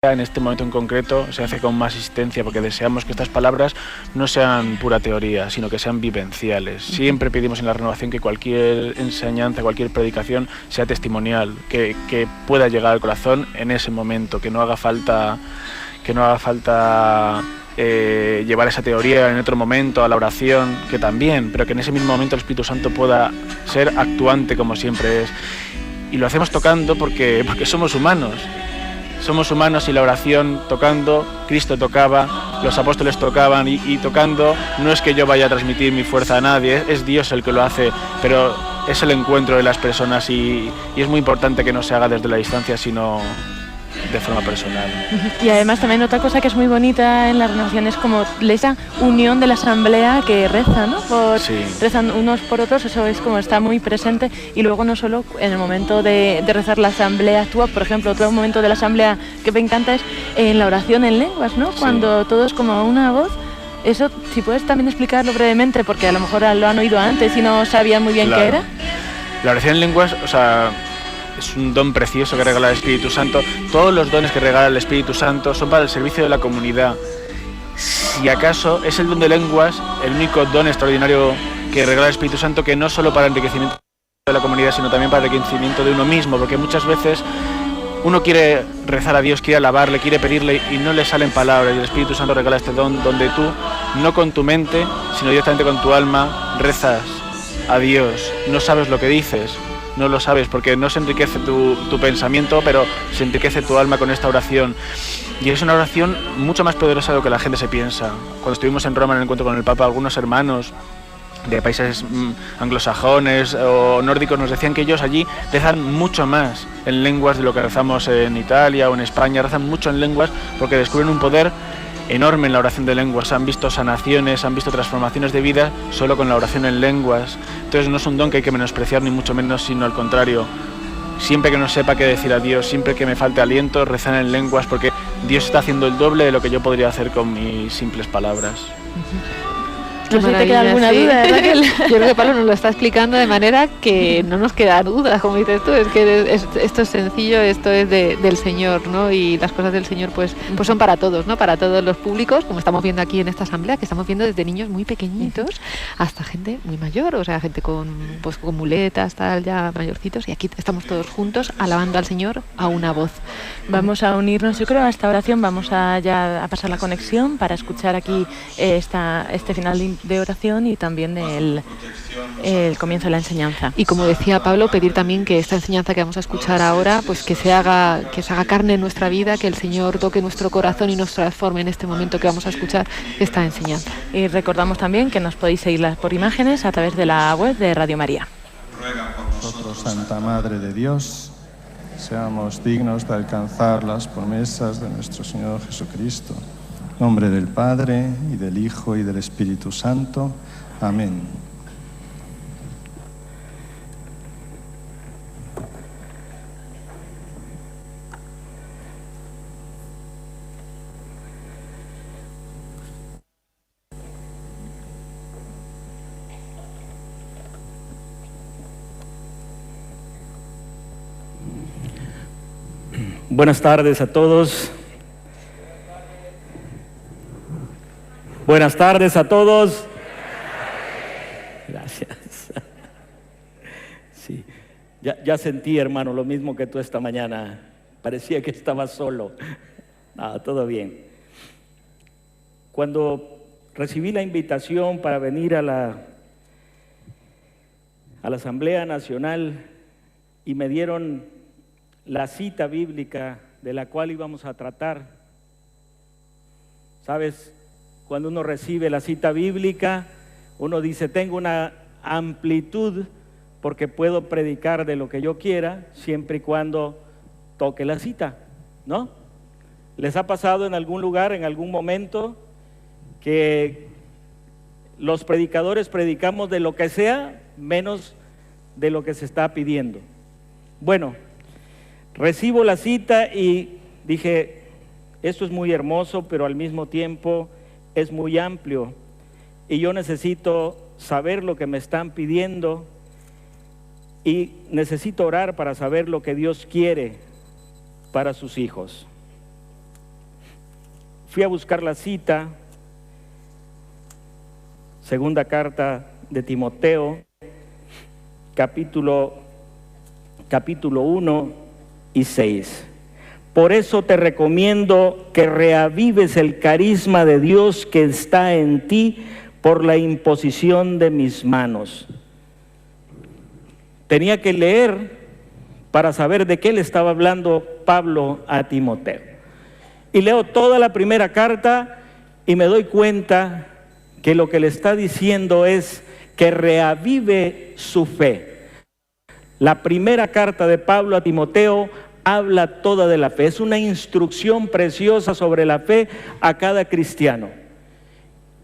en este momento en concreto se hace con más insistencia porque deseamos que estas palabras no sean pura teoría, sino que sean vivenciales. Siempre pedimos en la renovación que cualquier enseñanza, cualquier predicación sea testimonial, que pueda llegar al corazón en ese momento, que no haga falta llevar esa teoría en otro momento a la oración, que también, pero que en ese mismo momento el Espíritu Santo pueda ser actuante como siempre es. Y lo hacemos tocando porque somos humanos. Somos humanos y la oración tocando, Cristo tocaba, los apóstoles tocaban y tocando no es que yo vaya a transmitir mi fuerza a nadie, es Dios el que lo hace, pero es el encuentro de las personas y es muy importante que no se haga desde la distancia, sino de forma personal. Y además también otra cosa que es muy bonita en la renovación es como esa unión de la asamblea que reza, ¿no? Sí. Rezan unos por otros, eso es como está muy presente, y luego no solo en el momento de rezar la asamblea actúa, por ejemplo, otro momento de la asamblea que me encanta es en la oración en lenguas, ¿no? Sí. Cuando todos como a una voz. Eso, si puedes también explicarlo brevemente, porque a lo mejor lo han oído antes y no sabían muy bien claro. qué era. La oración en lenguas, o sea, es un don precioso que regala el Espíritu Santo. Todos los dones que regala el Espíritu Santo son para el servicio de la comunidad. Si acaso es el don de lenguas el único don extraordinario que regala el Espíritu Santo, que no solo para enriquecimiento de la comunidad, sino también para enriquecimiento de uno mismo, porque muchas veces uno quiere rezar a Dios, quiere alabarle, quiere pedirle y no le salen palabras, y el Espíritu Santo regala este don donde tú, no con tu mente, sino directamente con tu alma, rezas a Dios. No sabes lo que dices, no lo sabes porque no se enriquece tu pensamiento, pero se enriquece tu alma con esta oración. Y es una oración mucho más poderosa de lo que la gente se piensa. Cuando estuvimos en Roma en el encuentro con el Papa, algunos hermanos de países anglosajones o nórdicos nos decían que ellos allí rezan mucho más en lenguas de lo que rezamos en Italia o en España. Rezan mucho en lenguas porque descubren un poder enorme en la oración de lenguas. Han visto sanaciones, han visto transformaciones de vida solo con la oración en lenguas. Entonces no es un don que hay que menospreciar ni mucho menos, sino al contrario. Siempre que no sepa qué decir a Dios, siempre que me falte aliento, rezar en lenguas, porque Dios está haciendo el doble de lo que yo podría hacer con mis simples palabras. No sé si te queda alguna duda, Raquel. Yo creo que Pablo nos lo está explicando de manera que no nos queda duda, como dices tú, es que esto es sencillo, esto es del Señor, ¿no? Y las cosas del Señor pues son para todos, ¿no? Para todos los públicos, como estamos viendo aquí en esta asamblea, que estamos viendo desde niños muy pequeñitos hasta gente muy mayor, o sea, gente con muletas, tal, ya mayorcitos, y aquí estamos todos juntos alabando al Señor a una voz. Vamos a unirnos, yo creo, a esta oración, vamos a pasar la conexión para escuchar aquí este final de oración y también el comienzo de la enseñanza. Y como decía Pablo, pedir también que esta enseñanza que vamos a escuchar ahora, pues que se haga carne en nuestra vida, que el Señor toque nuestro corazón y nos transforme en este momento que vamos a escuchar esta enseñanza. Y recordamos también que nos podéis seguir por imágenes a través de la web de Radio María. Ruega por nosotros, Santa Madre de Dios, seamos dignos de alcanzar las promesas de nuestro Señor Jesucristo. En nombre del Padre, y del Hijo, y del Espíritu Santo. Amén. Buenas tardes a todos. Buenas tardes a todos. Gracias. Sí, ya sentí, hermano, lo mismo que tú esta mañana. Parecía que estaba solo. Todo bien. Cuando recibí la invitación para venir a la Asamblea Nacional y me dieron la cita bíblica de la cual íbamos a tratar, ¿sabes? Cuando uno recibe la cita bíblica, uno dice, tengo una amplitud porque puedo predicar de lo que yo quiera, siempre y cuando toque la cita, ¿no? ¿Les ha pasado en algún lugar, en algún momento, que los predicadores predicamos de lo que sea, menos de lo que se está pidiendo? Bueno, recibo la cita y dije, esto es muy hermoso, pero al mismo tiempo es muy amplio y yo necesito saber lo que me están pidiendo y necesito orar para saber lo que Dios quiere para sus hijos. fui a buscar la cita, segunda carta de Timoteo, capítulo 1 y 6. Por eso te recomiendo que reavives el carisma de Dios que está en ti por la imposición de mis manos. Tenía que leer para saber de qué le estaba hablando Pablo a Timoteo. Y leo toda la primera carta y me doy cuenta que lo que le está diciendo es que reavive su fe. La primera carta de Pablo a Timoteo habla toda de la fe. Es una instrucción preciosa sobre la fe a cada cristiano.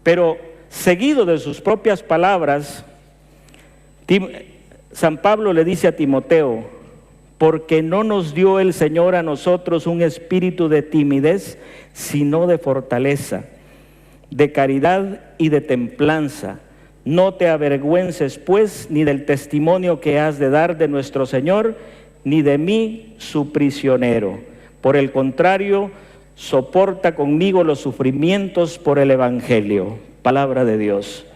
Pero seguido de sus propias palabras, San Pablo le dice a Timoteo: porque no nos dio el Señor a nosotros un espíritu de timidez, sino de fortaleza, de caridad y de templanza. No te avergüences, pues, ni del testimonio que has de dar de nuestro Señor, ni de mí, su prisionero. Por el contrario, soporta conmigo los sufrimientos por el Evangelio. Palabra de Dios.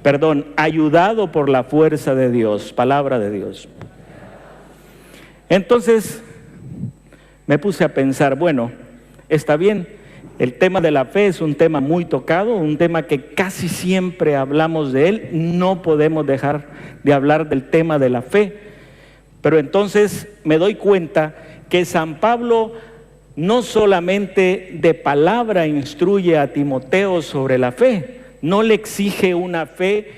Perdón, ayudado por la fuerza de Dios. Palabra de Dios. Entonces, me puse a pensar, bueno, está bien, el tema de la fe es un tema muy tocado, un tema que casi siempre hablamos de él, no podemos dejar de hablar del tema de la fe. Pero entonces me doy cuenta que San Pablo no solamente de palabra instruye a Timoteo sobre la fe, no le exige una fe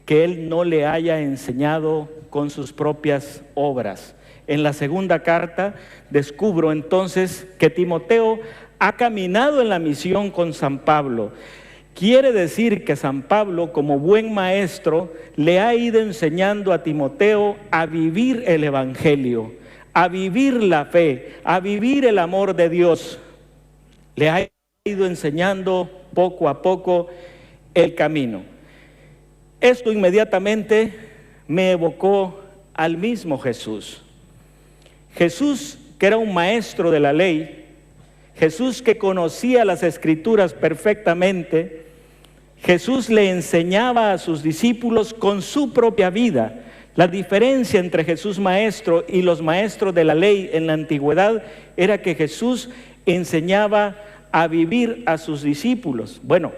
que él no le haya enseñado con sus propias obras. En la segunda carta descubro entonces que Timoteo ha caminado en la misión con San Pablo. Quiere decir que San Pablo, como buen maestro, le ha ido enseñando a Timoteo a vivir el Evangelio, a vivir la fe, a vivir el amor de Dios. Le ha ido enseñando poco a poco el camino. Esto inmediatamente me evocó al mismo Jesús. Jesús, que era un maestro de la ley, Jesús que conocía las Escrituras perfectamente, Jesús le enseñaba a sus discípulos con su propia vida. La diferencia entre Jesús maestro y los maestros de la ley en la antigüedad era que Jesús enseñaba a vivir a sus discípulos. Bueno,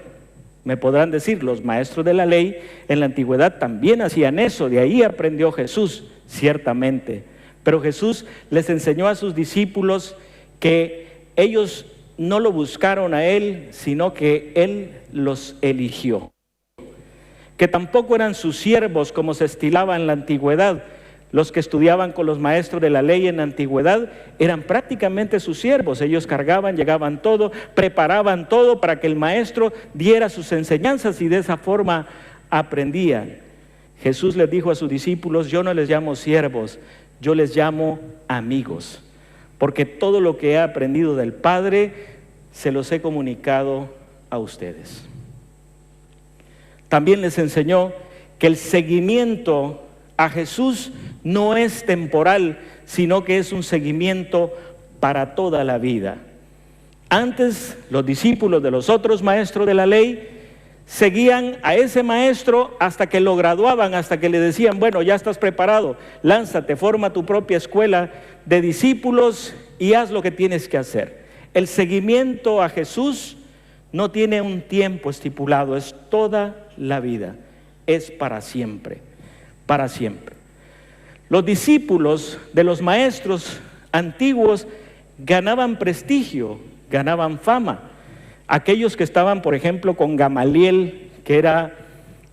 me podrán decir, los maestros de la ley en la antigüedad también hacían eso, de ahí aprendió Jesús, ciertamente. Pero Jesús les enseñó a sus discípulos que ellos no lo buscaron a Él, sino que Él los eligió. Que tampoco eran sus siervos como se estilaba en la antigüedad. Los que estudiaban con los maestros de la ley en la antigüedad eran prácticamente sus siervos. Ellos cargaban, llegaban todo, preparaban todo para que el maestro diera sus enseñanzas y de esa forma aprendían. Jesús les dijo a sus discípulos: yo no les llamo siervos, yo les llamo amigos, porque todo lo que he aprendido del Padre se los he comunicado a ustedes. También les enseñó que el seguimiento a Jesús no es temporal, sino que es un seguimiento para toda la vida. Antes, los discípulos de los otros maestros de la ley seguían a ese maestro hasta que lo graduaban, hasta que le decían: bueno, ya estás preparado, lánzate, forma tu propia escuela de discípulos y haz lo que tienes que hacer. El seguimiento a Jesús no tiene un tiempo estipulado, es toda la vida, es para siempre, para siempre. Los discípulos de los maestros antiguos ganaban prestigio, ganaban fama. Aquellos que estaban, por ejemplo, con Gamaliel, que era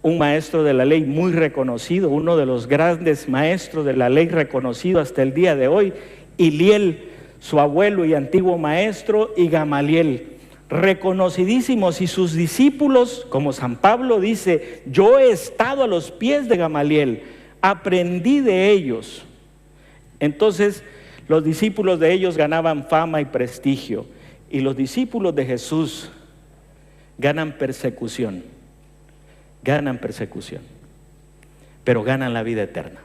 un maestro de la ley muy reconocido, uno de los grandes maestros de la ley reconocido hasta el día de hoy, Hiliel, su abuelo y antiguo maestro, y Gamaliel, reconocidísimos, y sus discípulos, como San Pablo dice: yo he estado a los pies de Gamaliel, aprendí de ellos. Entonces, los discípulos de ellos ganaban fama y prestigio, y los discípulos de Jesús ganan persecución, pero ganan la vida eterna.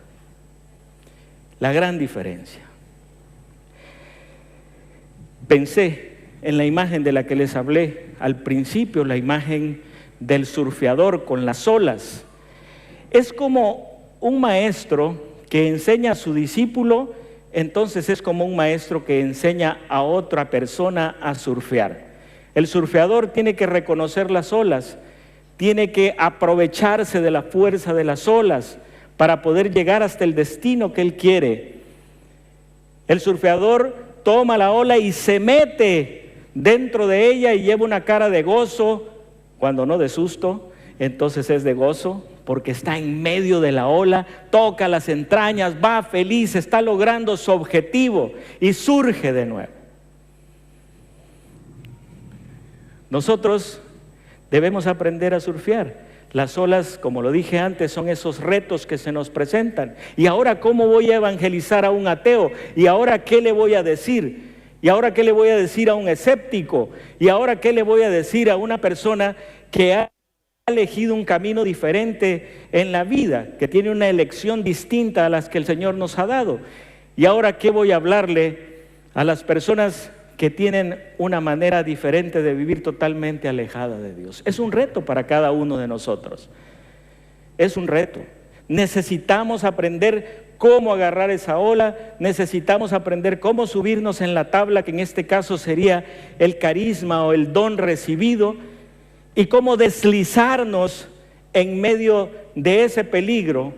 La gran diferencia. Pensé en la imagen de la que les hablé al principio, la imagen del surfeador con las olas. Es como un maestro que enseña a su discípulo, entonces es como un maestro que enseña a otra persona a surfear. El surfeador tiene que reconocer las olas, tiene que aprovecharse de la fuerza de las olas para poder llegar hasta el destino que él quiere. El surfeador toma la ola y se mete dentro de ella y lleva una cara de gozo, cuando no de susto, entonces es de gozo, porque está en medio de la ola, toca las entrañas, va feliz, está logrando su objetivo y surge de nuevo. Nosotros debemos aprender a surfear. Las olas, como lo dije antes, son esos retos que se nos presentan. ¿Y ahora cómo voy a evangelizar a un ateo? ¿Y ahora qué le voy a decir? ¿Y ahora qué le voy a decir a un escéptico? ¿Y ahora qué le voy a decir a una persona que ha elegido un camino diferente en la vida, que tiene una elección distinta a las que el Señor nos ha dado? ¿Y ahora qué voy a hablarle a las personas que tienen una manera diferente de vivir totalmente alejada de Dios? Es un reto para cada uno de nosotros. Es un reto. Necesitamos aprender cómo agarrar esa ola, necesitamos aprender cómo subirnos en la tabla, que en este caso sería el carisma o el don recibido, y cómo deslizarnos en medio de ese peligro,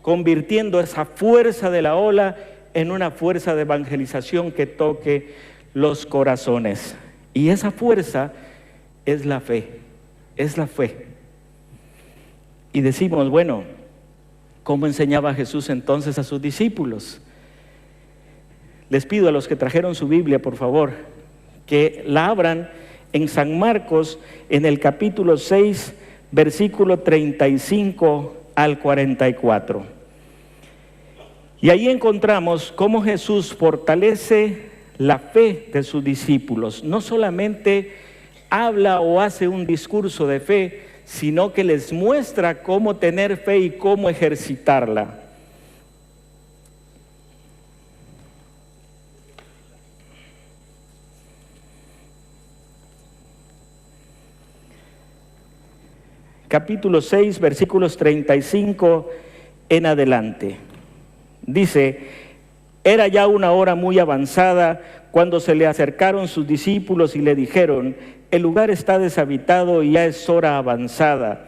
convirtiendo esa fuerza de la ola en una fuerza de evangelización que toque los corazones. Y esa fuerza es la fe, es la fe. Y decimos, bueno, ¿cómo enseñaba Jesús entonces a sus discípulos? Les pido a los que trajeron su Biblia, por favor, que la abran en San Marcos, en el capítulo 6, versículo 35 al 44. Y ahí encontramos cómo Jesús fortalece la fe de sus discípulos. No solamente habla o hace un discurso de fe, sino que les muestra cómo tener fe y cómo ejercitarla. Capítulo 6, versículos 35 en adelante. Dice: era ya una hora muy avanzada cuando se le acercaron sus discípulos y le dijeron: el lugar está deshabitado y ya es hora avanzada.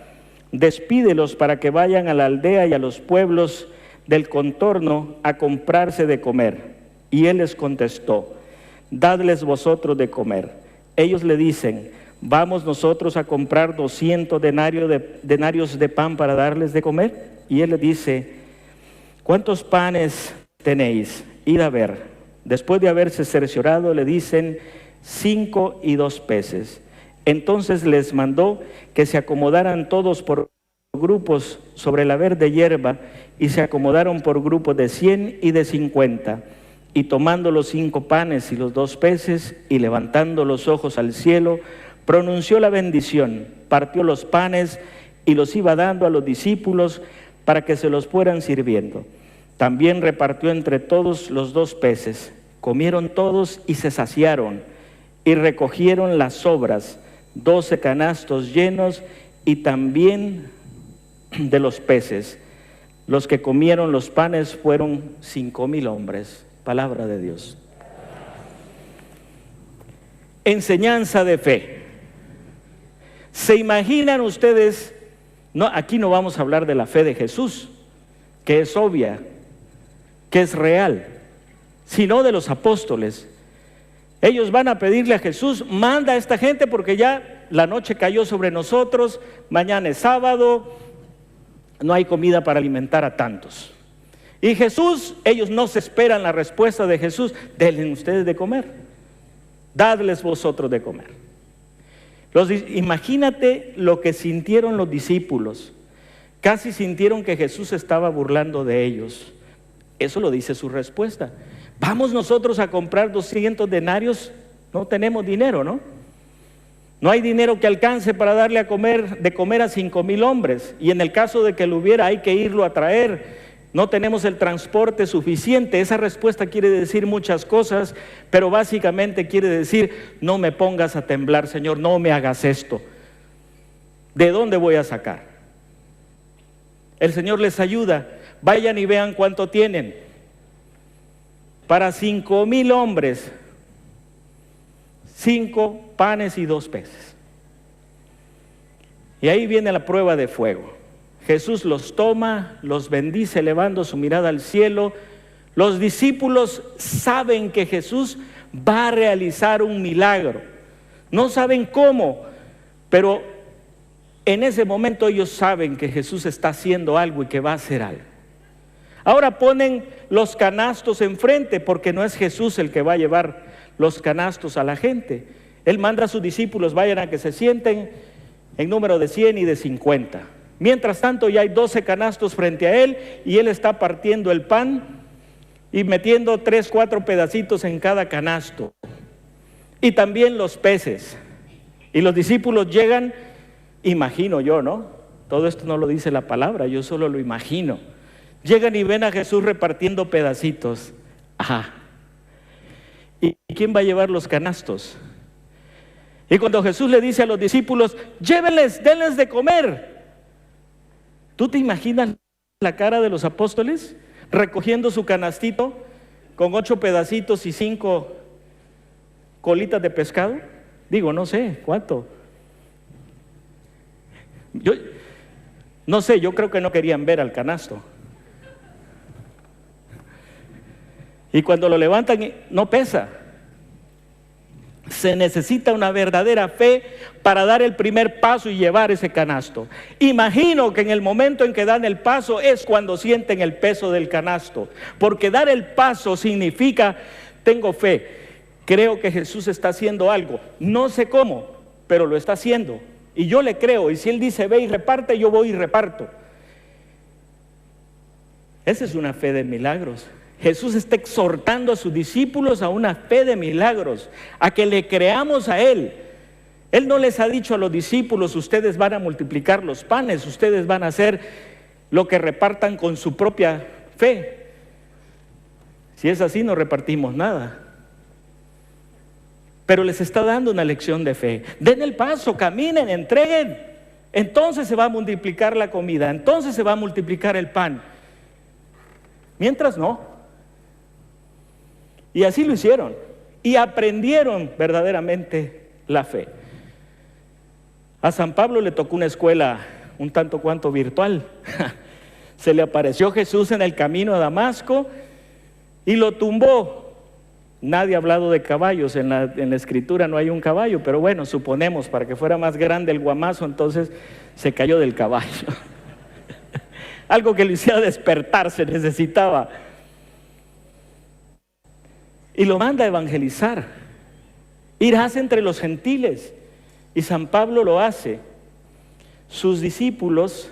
Despídelos para que vayan a la aldea y a los pueblos del contorno a comprarse de comer. Y él les contestó: dadles vosotros de comer. Ellos le dicen: ¿vamos nosotros a comprar 200 denarios de pan para darles de comer? Y él les dice: ¿cuántos panes tenéis? Id a ver. Después de haberse cerciorado, le dicen: 5 y 2 peces. Entonces les mandó que se acomodaran todos por grupos sobre la verde hierba, y se acomodaron por grupos de 100 y de 50. Y tomando los 5 panes y los 2 peces, y levantando los ojos al cielo, pronunció la bendición, partió los panes y los iba dando a los discípulos para que se los fueran sirviendo. También repartió entre todos los 2 peces. Comieron todos y se saciaron, y recogieron las sobras, 12 canastos llenos, y también de los peces. Los que comieron los panes fueron 5,000 hombres. Palabra de Dios. Enseñanza de fe. ¿Se imaginan ustedes? No, aquí no vamos a hablar de la fe de Jesús, que es obvia, que es real, sino de los apóstoles. Ellos van a pedirle a Jesús: manda a esta gente porque ya la noche cayó sobre nosotros, mañana es sábado, no hay comida para alimentar a tantos. Y Jesús, ellos no se esperan la respuesta de Jesús: denle ustedes de comer, dadles vosotros de comer. Imagínate lo que sintieron los discípulos. Casi sintieron que Jesús estaba burlando de ellos. Eso lo dice su respuesta: vamos nosotros a comprar 200 denarios, no tenemos dinero, ¿no? No hay dinero que alcance para darle de comer a 5,000 hombres, y en el caso de que lo hubiera hay que irlo a traer. no tenemos el transporte suficiente. Esa respuesta quiere decir muchas cosas, pero básicamente quiere decir, no me pongas a temblar, Señor, no me hagas esto. ¿De dónde voy a sacar? El Señor les ayuda. Vayan y vean cuánto tienen. Para 5,000 hombres, 5 panes y 2 peces. Y ahí viene la prueba de fuego. Jesús los toma, los bendice, elevando su mirada al cielo. Los discípulos saben que Jesús va a realizar un milagro. No saben cómo, pero en ese momento ellos saben que Jesús está haciendo algo y que va a hacer algo. Ahora ponen los canastos enfrente, porque no es Jesús el que va a llevar los canastos a la gente. Él manda a sus discípulos, vayan a que se sienten en número de 100 y de 50. Mientras tanto ya hay 12 canastos frente a él y él está partiendo el pan y metiendo 3, 4 pedacitos en cada canasto. Y también los peces. Y los discípulos llegan, imagino yo, ¿no? Todo esto no lo dice la palabra, yo solo lo imagino. Llegan y ven a Jesús repartiendo pedacitos. Ajá. ¿Y quién va a llevar los canastos? Y cuando Jesús le dice a los discípulos, llévenles, denles de comer. ¿Tú te imaginas la cara de los apóstoles recogiendo su canastito con 8 pedacitos y 5 colitas de pescado? Digo, no sé, ¿cuánto? Yo no sé, yo creo que no querían ver al canasto. Y cuando lo levantan, no pesa. Se necesita una verdadera fe para dar el primer paso y llevar ese canasto. Imagino que en el momento en que dan el paso es cuando sienten el peso del canasto, porque dar el paso significa, tengo fe, creo que Jesús está haciendo algo, no sé cómo, pero lo está haciendo, y yo le creo, y si Él dice ve y reparte, yo voy y reparto. Esa es una fe de milagros. Jesús está exhortando a sus discípulos a una fe de milagros, a que le creamos a Él. Él no les ha dicho a los discípulos, ustedes van a multiplicar los panes, ustedes van a hacer lo que repartan con su propia fe. Si es así, no repartimos nada. Pero les está dando una lección de fe. Den el paso, caminen, entreguen. Entonces se va a multiplicar la comida, entonces se va a multiplicar el pan. Mientras no. Y así lo hicieron. Y aprendieron verdaderamente la fe. A San Pablo le tocó una escuela un tanto cuanto virtual. Se le apareció Jesús en el camino a Damasco y lo tumbó. Nadie ha hablado de caballos, en la escritura no hay un caballo, pero bueno, suponemos, para que fuera más grande el guamazo, entonces se cayó del caballo. Algo que le hiciera despertar se necesitaba. Y lo manda a evangelizar. Irás entre los gentiles. Y San Pablo lo hace. Sus discípulos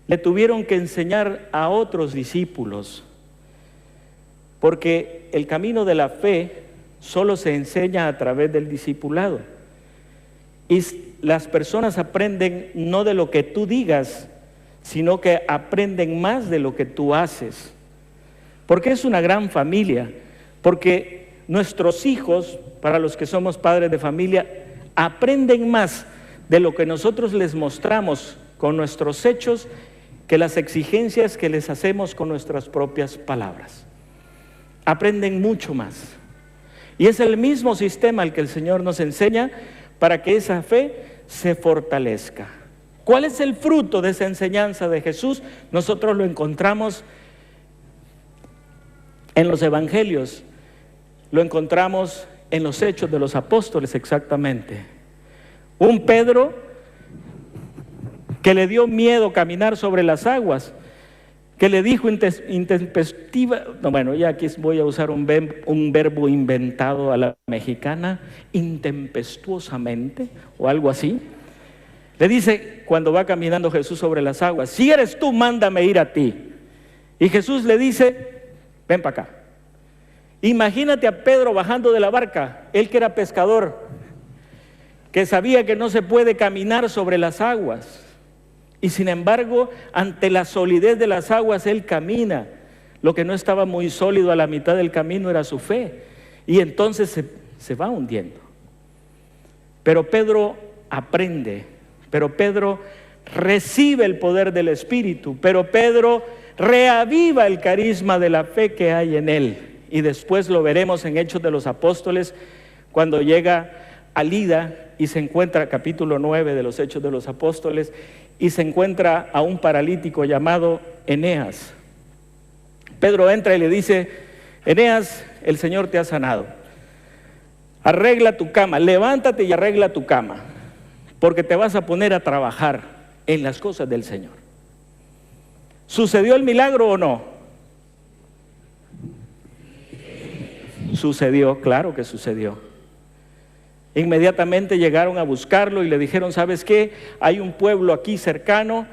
le tuvieron que enseñar a otros discípulos. Porque el camino de la fe solo se enseña a través del discipulado. Y las personas aprenden no de lo que tú digas, sino que aprenden más de lo que tú haces. Porque es una gran familia. Porque nuestros hijos, para los que somos padres de familia, aprenden más de lo que nosotros les mostramos con nuestros hechos que las exigencias que les hacemos con nuestras propias palabras. Aprenden mucho más. Y es el mismo sistema el que el Señor nos enseña para que esa fe se fortalezca. ¿Cuál es el fruto de esa enseñanza de Jesús? Nosotros lo encontramos en los evangelios. Lo encontramos en los hechos de los apóstoles exactamente. Un Pedro que le dio miedo caminar sobre las aguas, que le dijo intempestiva, no, bueno, ya aquí voy a usar un verbo inventado a la mexicana, intempestuosamente o algo así. Le dice cuando va caminando Jesús sobre las aguas, si eres tú, mándame ir a ti. Y Jesús le dice, ven para acá. Imagínate a Pedro bajando de la barca, él que era pescador, que sabía que no se puede caminar sobre las aguas. Y sin embargo, ante la solidez de las aguas, él camina. Lo que no estaba muy sólido a la mitad del camino era su fe. Y entonces se va hundiendo. Pero Pedro aprende, pero Pedro recibe el poder del Espíritu, pero Pedro reaviva el carisma de la fe que hay en él. Y después lo veremos en Hechos de los Apóstoles, cuando llega a Lida y se encuentra, capítulo 9 de los Hechos de los Apóstoles, y se encuentra a un paralítico llamado Eneas. Pedro entra y le dice: Eneas, el Señor te ha sanado. Arregla tu cama, levántate y arregla tu cama, porque te vas a poner a trabajar en las cosas del Señor. ¿Sucedió el milagro o no? Sucedió, claro que sucedió. Inmediatamente llegaron a buscarlo y le dijeron: ¿sabes qué? Hay un pueblo aquí cercano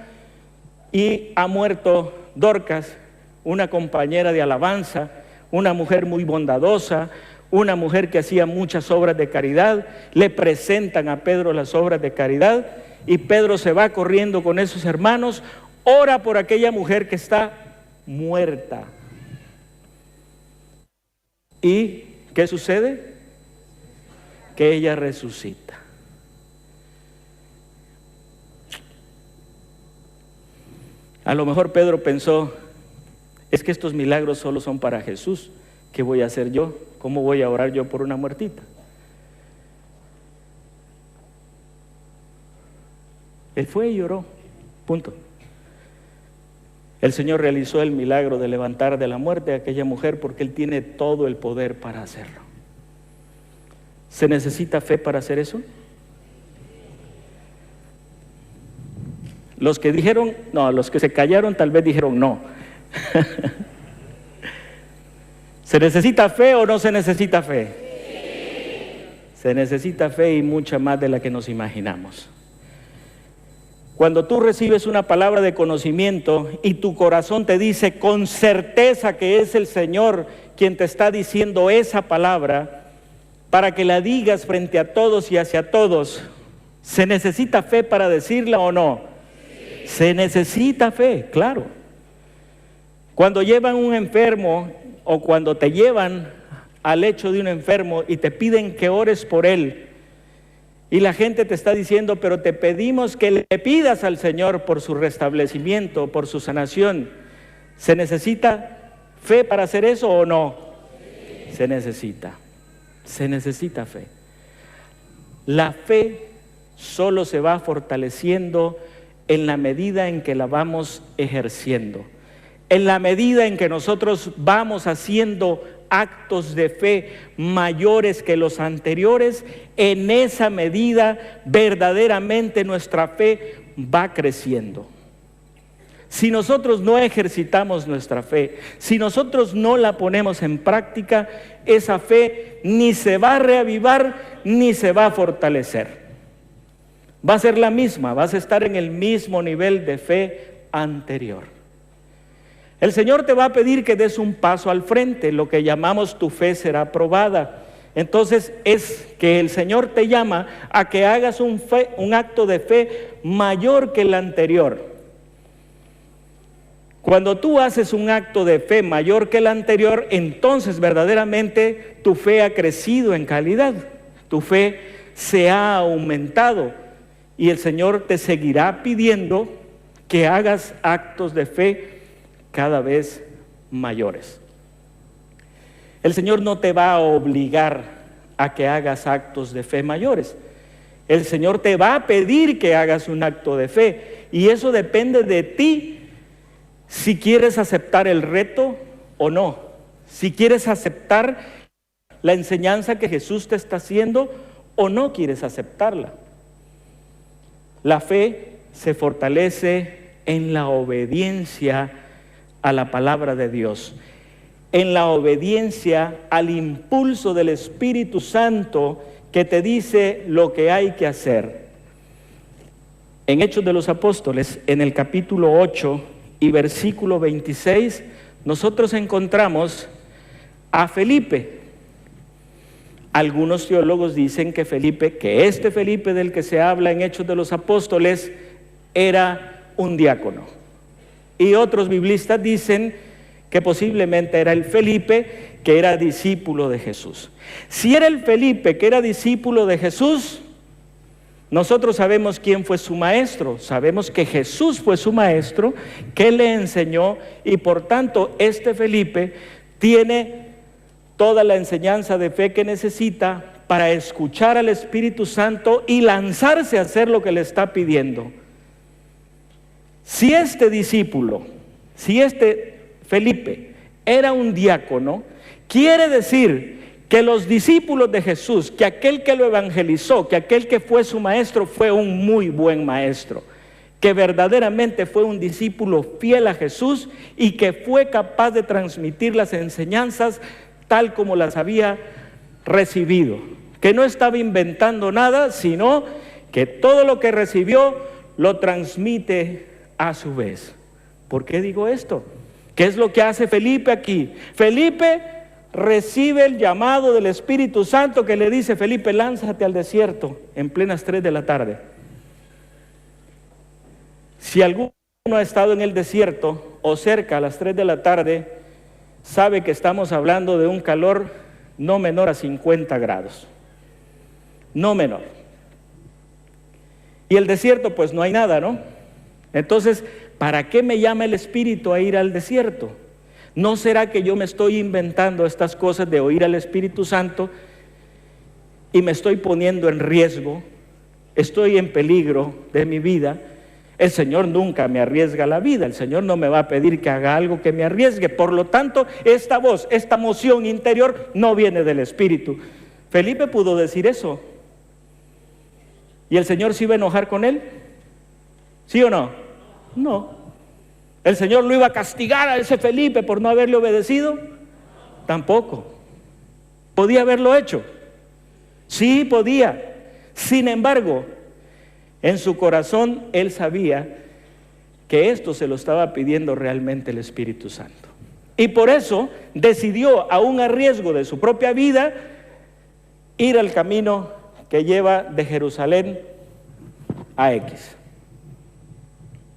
y ha muerto Dorcas, una compañera de alabanza, una mujer muy bondadosa, una mujer que hacía muchas obras de caridad. Le presentan a Pedro las obras de caridad y Pedro se va corriendo con esos hermanos, ora por aquella mujer que está muerta. ¿Y qué sucede? Que ella resucita. A lo mejor Pedro pensó: es que estos milagros solo son para Jesús. ¿Qué voy a hacer yo? ¿Cómo voy a orar yo por una muertita? Él fue y oró, punto. El Señor realizó el milagro de levantar de la muerte a aquella mujer porque Él tiene todo el poder para hacerlo. ¿Se necesita fe para hacer eso? Los que dijeron no, los que se callaron tal vez dijeron no. ¿Se necesita fe o no se necesita fe? Sí. Se necesita fe, y mucha más de la que nos imaginamos. Cuando tú recibes una palabra de conocimiento y tu corazón te dice con certeza que es el Señor quien te está diciendo esa palabra, para que la digas frente a todos y hacia todos, ¿se necesita fe para decirla o no? Sí. Se necesita fe, claro. Cuando llevan un enfermo o cuando te llevan al lecho de un enfermo y te piden que ores por él, y la gente te está diciendo: pero te pedimos que le pidas al Señor por su restablecimiento, por su sanación, ¿se necesita fe para hacer eso o no? Sí. Se necesita fe. La fe solo se va fortaleciendo en la medida en que la vamos ejerciendo. En la medida en que nosotros vamos haciendo actos de fe mayores que los anteriores, en esa medida verdaderamente nuestra fe va creciendo. Si nosotros no ejercitamos nuestra fe, si nosotros no la ponemos en práctica, esa fe ni se va a reavivar ni se va a fortalecer. Va a ser la misma, vas a estar en el mismo nivel de fe anterior. El Señor te va a pedir que des un paso al frente, lo que llamamos tu fe será probada. Entonces es que el Señor te llama a que hagas un acto de fe mayor que el anterior. Cuando tú haces un acto de fe mayor que el anterior, entonces verdaderamente tu fe ha crecido en calidad, tu fe se ha aumentado y el Señor te seguirá pidiendo que hagas actos de fe cada vez mayores. El Señor no te va a obligar a que hagas actos de fe mayores. El Señor te va a pedir que hagas un acto de fe, y eso depende de ti, si quieres aceptar el reto o no, si quieres aceptar la enseñanza que Jesús te está haciendo o no quieres aceptarla. La fe se fortalece en la obediencia a la palabra de Dios, en la obediencia al impulso del Espíritu Santo que te dice lo que hay que hacer. En Hechos de los Apóstoles, en el capítulo 8 y versículo 26, nosotros encontramos a Felipe. Algunos teólogos dicen que este Felipe del que se habla en Hechos de los Apóstoles, era un diácono. Y otros biblistas dicen que posiblemente era el Felipe, que era discípulo de Jesús. Si era el Felipe que era discípulo de Jesús, nosotros sabemos quién fue su maestro, sabemos que Jesús fue su maestro, que le enseñó, y por tanto este Felipe tiene toda la enseñanza de fe que necesita para escuchar al Espíritu Santo y lanzarse a hacer lo que le está pidiendo. Si este discípulo, si este Felipe era un diácono, quiere decir que los discípulos de Jesús, que aquel que lo evangelizó, que aquel que fue su maestro, fue un muy buen maestro, que verdaderamente fue un discípulo fiel a Jesús y que fue capaz de transmitir las enseñanzas tal como las había recibido, que no estaba inventando nada, sino que todo lo que recibió lo transmite a su vez. ¿Por qué digo esto? ¿Qué es lo que hace Felipe aquí? Felipe recibe el llamado del Espíritu Santo que le dice: Felipe, lánzate al desierto en plenas 3 de la tarde. Si alguno ha estado en el desierto o cerca a las 3 de la tarde, sabe que estamos hablando de un calor no menor a 50 grados. No menor. Y el desierto, pues no hay nada, ¿no? Entonces, ¿para qué me llama el Espíritu a ir al desierto? ¿No será que yo me estoy inventando estas cosas de oír al Espíritu Santo y me estoy poniendo en riesgo? Estoy en peligro de mi vida. El Señor nunca me arriesga la vida. El Señor no me va a pedir que haga algo que me arriesgue. Por lo tanto, esta voz, esta moción interior no viene del Espíritu. Felipe pudo decir eso. ¿Y el Señor se iba a enojar con él? ¿Sí o no? No. ¿El Señor lo iba a castigar a ese Felipe por no haberle obedecido? Tampoco. ¿Podía haberlo hecho? Sí, podía. Sin embargo, en su corazón él sabía que esto se lo estaba pidiendo realmente el Espíritu Santo. Y por eso decidió, aún a riesgo de su propia vida, ir al camino que lleva de Jerusalén a X.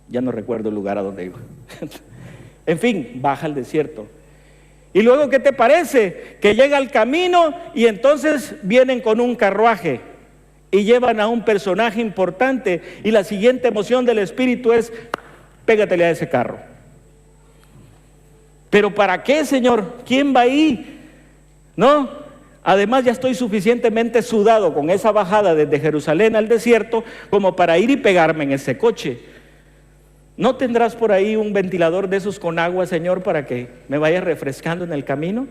Ya no recuerdo el lugar a donde iba. En fin, baja al desierto. Y luego, ¿qué te parece? Que llega al camino y entonces vienen con un carruaje y llevan a un personaje importante, y la siguiente emoción del Espíritu es: pégatele a ese carro. ¿Pero para qué, Señor? ¿Quién va ahí? ¿No? Además, ya estoy suficientemente sudado con esa bajada desde Jerusalén al desierto como para ir y pegarme en ese coche. ¿No tendrás por ahí un ventilador de esos con agua, Señor, para que me vaya refrescando en el camino?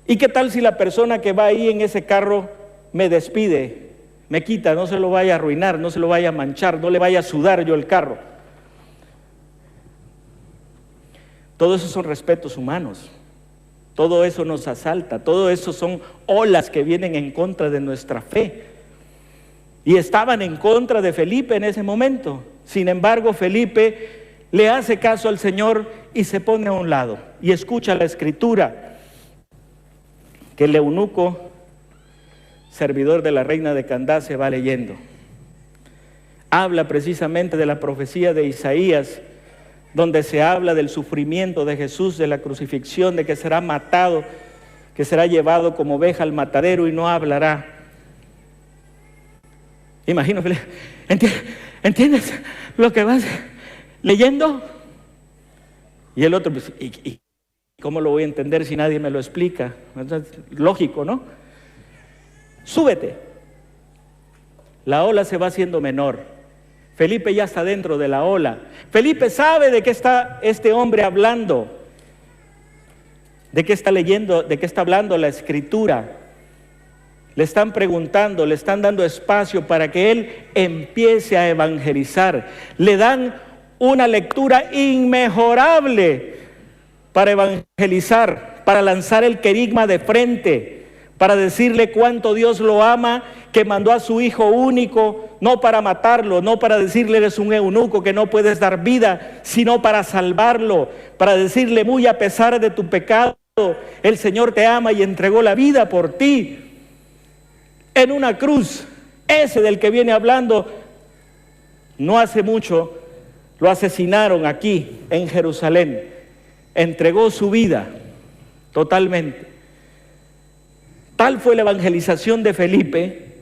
¿Y qué tal si la persona que va ahí en ese carro me despide, me quita? No se lo vaya a arruinar, no se lo vaya a manchar, no le vaya a sudar yo el carro. Todo eso son respetos humanos. Todo eso nos asalta, todo eso son olas que vienen en contra de nuestra fe. Y estaban en contra de Felipe en ese momento. Sin embargo, Felipe le hace caso al Señor y se pone a un lado y escucha la escritura que el eunuco, servidor de la reina de Candace, va leyendo. Habla precisamente de la profecía de Isaías, donde se habla del sufrimiento de Jesús, de la crucifixión, de que será matado, que será llevado como oveja al matadero y no hablará. Imagino, ¿entiendes lo que vas leyendo? Y el otro, pues, ¿y cómo lo voy a entender si nadie me lo explica? Entonces, lógico, ¿no? Súbete. La ola se va haciendo menor. Felipe ya está dentro de la ola. Felipe sabe de qué está este hombre hablando, de qué está leyendo, de qué está hablando la escritura. Le están preguntando, le están dando espacio para que él empiece a evangelizar. Le dan una lectura inmejorable para evangelizar, para lanzar el querigma de frente, para decirle cuánto Dios lo ama, que mandó a su hijo único, no para matarlo, no para decirle eres un eunuco que no puedes dar vida, sino para salvarlo, para decirle muy a pesar de tu pecado, el Señor te ama y entregó la vida por ti en una cruz. Ese del que viene hablando no hace mucho lo asesinaron aquí en Jerusalén. Entregó su vida totalmente. Tal fue la evangelización de Felipe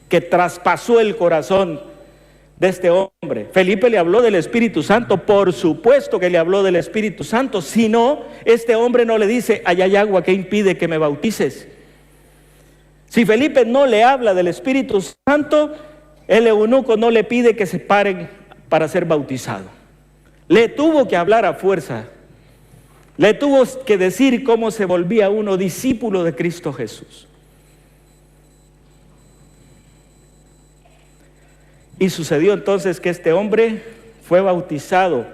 que traspasó el corazón de este hombre. Felipe le habló del Espíritu Santo, por supuesto que le habló del Espíritu Santo, si no, este hombre no le dice, allá hay agua, ¿qué impide que me bautices? Si Felipe no le habla del Espíritu Santo, el eunuco no le pide que se paren para ser bautizado. Le tuvo que hablar a fuerza, le tuvo que decir cómo se volvía uno discípulo de Cristo Jesús. Y sucedió entonces que este hombre fue bautizado,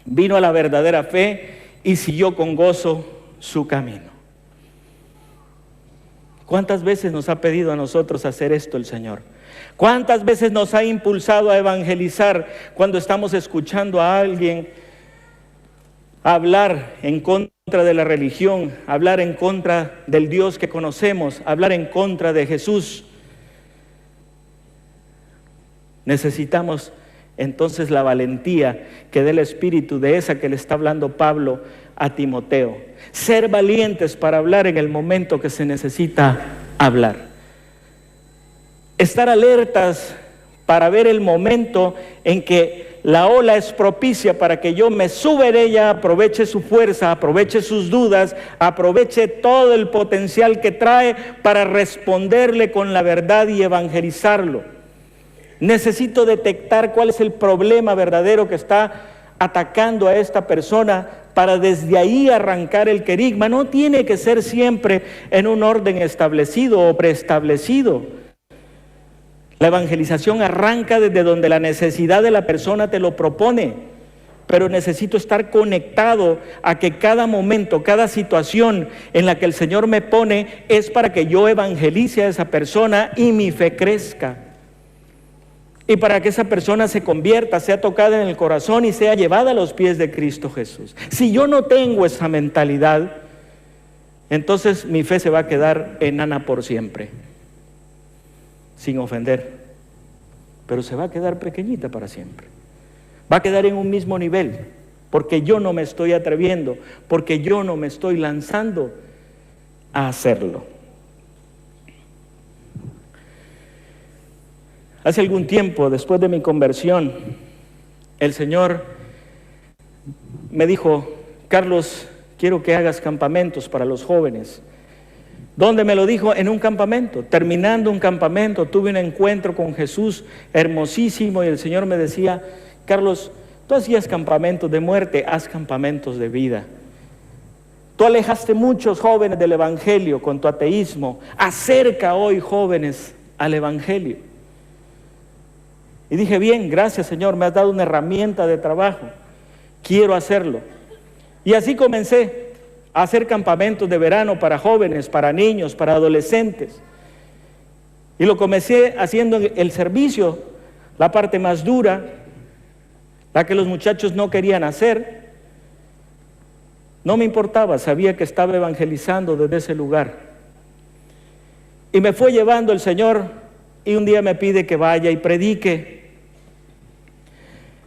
vino a la verdadera fe y siguió con gozo su camino. ¿Cuántas veces nos ha pedido a nosotros hacer esto el Señor? ¿Cuántas veces nos ha impulsado a evangelizar cuando estamos escuchando a alguien hablar en contra de la religión, hablar en contra del Dios que conocemos, hablar en contra de Jesús? Necesitamos entonces la valentía que dé el Espíritu, de esa que le está hablando Pablo a Timoteo. Ser valientes para hablar en el momento que se necesita hablar. Estar alertas para ver el momento en que la ola es propicia para que yo me suba en ella, aproveche su fuerza, aproveche sus dudas, aproveche todo el potencial que trae para responderle con la verdad y evangelizarlo. Necesito detectar cuál es el problema verdadero que está atacando a esta persona para desde ahí arrancar el querigma. No tiene que ser siempre en un orden establecido o preestablecido. La evangelización arranca desde donde la necesidad de la persona te lo propone, pero necesito estar conectado a que cada momento, cada situación en la que el Señor me pone es para que yo evangelice a esa persona y mi fe crezca. Y para que esa persona se convierta, sea tocada en el corazón y sea llevada a los pies de Cristo Jesús. Si yo no tengo esa mentalidad, entonces mi fe se va a quedar enana por siempre, sin ofender, pero se va a quedar pequeñita para siempre. Va a quedar en un mismo nivel, porque yo no me estoy atreviendo, porque yo no me estoy lanzando a hacerlo. Hace algún tiempo, después de mi conversión, el Señor me dijo: Carlos, quiero que hagas campamentos para los jóvenes. ¿Dónde me lo dijo? En un campamento. Terminando un campamento, tuve un encuentro con Jesús hermosísimo y el Señor me decía: Carlos, tú hacías campamentos de muerte, haz campamentos de vida. Tú alejaste muchos jóvenes del Evangelio con tu ateísmo. Acerca hoy jóvenes al Evangelio. Y dije: bien, gracias Señor, me has dado una herramienta de trabajo, quiero hacerlo. Y así comencé a hacer campamentos de verano para jóvenes, para niños, para adolescentes. Y lo comencé haciendo el servicio, la parte más dura, la que los muchachos no querían hacer. No me importaba, sabía que estaba evangelizando desde ese lugar. Y me fue llevando el Señor y un día me pide que vaya y predique.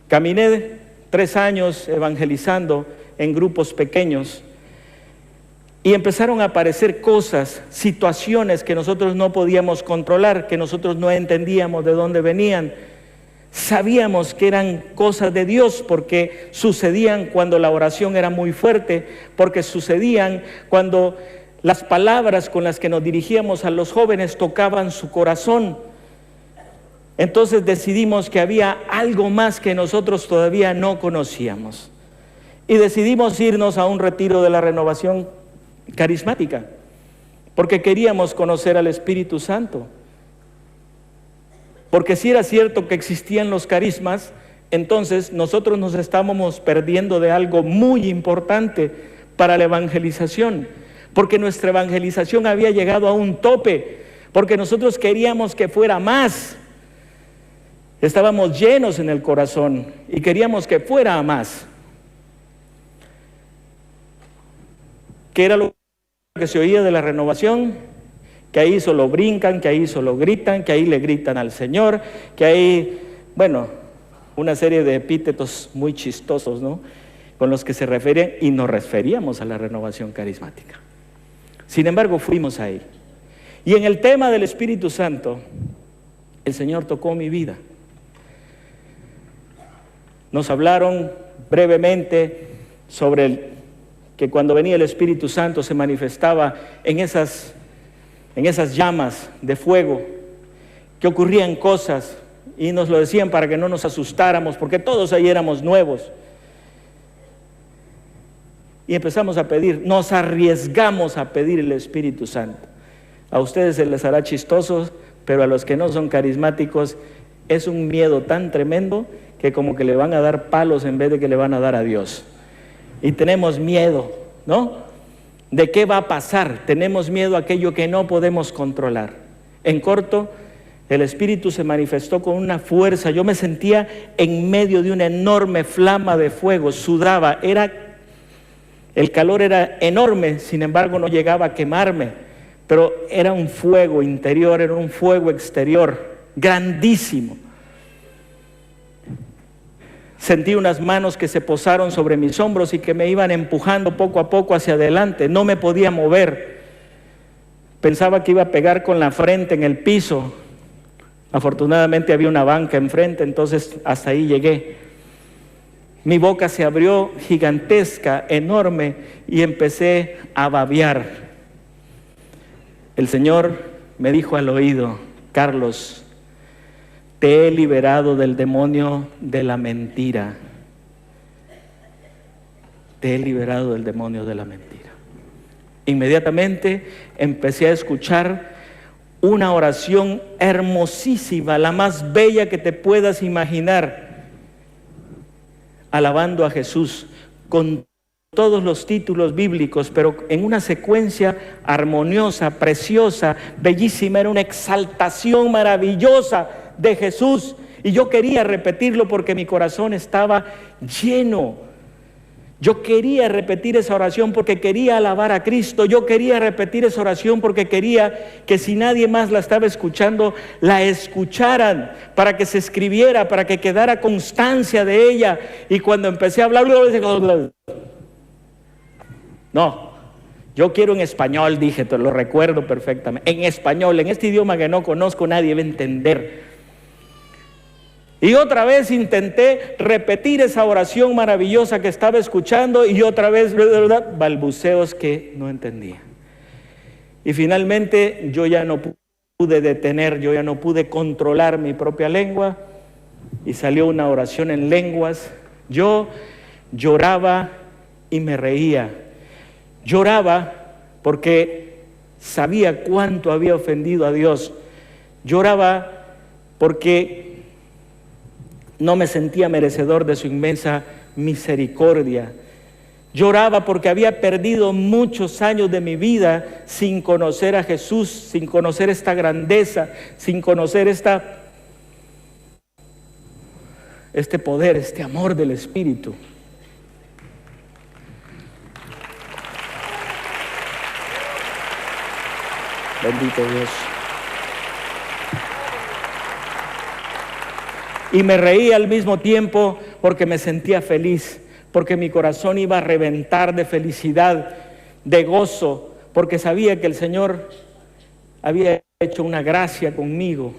Caminé 3 años evangelizando en grupos pequeños y empezaron a aparecer cosas, situaciones que nosotros no podíamos controlar, que nosotros no entendíamos de dónde venían. Sabíamos que eran cosas de Dios porque sucedían cuando la oración era muy fuerte, porque sucedían cuando las palabras con las que nos dirigíamos a los jóvenes tocaban su corazón. Entonces decidimos que había algo más que nosotros todavía no conocíamos. Y decidimos irnos a un retiro de la renovación carismática, porque queríamos conocer al Espíritu Santo. Porque si era cierto que existían los carismas, entonces nosotros nos estábamos perdiendo de algo muy importante para la evangelización. Porque nuestra evangelización había llegado a un tope, porque nosotros queríamos que fuera más. Estábamos llenos en el corazón y queríamos que fuera a más. ¿Qué era lo que se oía de la renovación? que ahí solo brincan, que ahí solo gritan, que ahí le gritan al Señor, que ahí, bueno, una serie de epítetos muy chistosos, ¿no?, con los que se refieren, y nos referíamos a la renovación carismática. Sin embargo, fuimos ahí. Y en el tema del Espíritu Santo, el Señor tocó mi vida. Nos hablaron brevemente sobre que cuando venía el Espíritu Santo se manifestaba en esas llamas de fuego, que ocurrían cosas, y nos lo decían para que no nos asustáramos, porque todos ahí éramos nuevos. Y empezamos a pedir, nos arriesgamos a pedir el Espíritu Santo. A ustedes se les hará chistoso, pero a los que no son carismáticos es un miedo tan tremendo que como que le van a dar palos en vez de que le van a dar a Dios. Y tenemos miedo, ¿no?, de qué va a pasar. Tenemos miedo a aquello que no podemos controlar. En corto, el Espíritu se manifestó con una fuerza. Yo me sentía en medio de una enorme flama de fuego, sudaba, el calor era enorme, sin embargo no llegaba a quemarme, pero era un fuego interior, era un fuego exterior, grandísimo. Sentí unas manos que se posaron sobre mis hombros y que me iban empujando poco a poco hacia adelante. No me podía mover. Pensaba que iba a pegar con la frente en el piso. Afortunadamente había una banca enfrente, entonces hasta ahí llegué. Mi boca se abrió gigantesca, enorme, y empecé a babear. El Señor me dijo al oído: Carlos, te he liberado del demonio de la mentira. Te he liberado del demonio de la mentira. Inmediatamente empecé a escuchar una oración hermosísima, la más bella que te puedas imaginar, alabando a Jesús con todos los títulos bíblicos, pero en una secuencia armoniosa, preciosa, bellísima. Era una exaltación maravillosa de Jesús, y yo quería repetirlo porque mi corazón estaba lleno. Yo quería repetir esa oración porque quería alabar a Cristo. Yo quería repetir esa oración porque quería que, si nadie más la estaba escuchando, la escucharan, para que se escribiera, para que quedara constancia de ella. Y cuando empecé a hablar, no, yo quiero en español, dije, te lo recuerdo perfectamente, en español, en este idioma que no conozco, nadie va a entender. Y otra vez intenté repetir esa oración maravillosa que estaba escuchando, y otra vez balbuceos que no entendía. Y finalmente yo ya no pude detener, yo ya no pude controlar mi propia lengua, y salió una oración en lenguas. Yo lloraba y me reía. Lloraba porque sabía cuánto había ofendido a Dios. Lloraba porque no me sentía merecedor de su inmensa misericordia. Lloraba porque había perdido muchos años de mi vida sin conocer a Jesús, sin conocer esta grandeza, sin conocer este poder, este amor del Espíritu. Bendito Dios. Y me reí al mismo tiempo porque me sentía feliz, porque mi corazón iba a reventar de felicidad, de gozo, porque sabía que el Señor había hecho una gracia conmigo.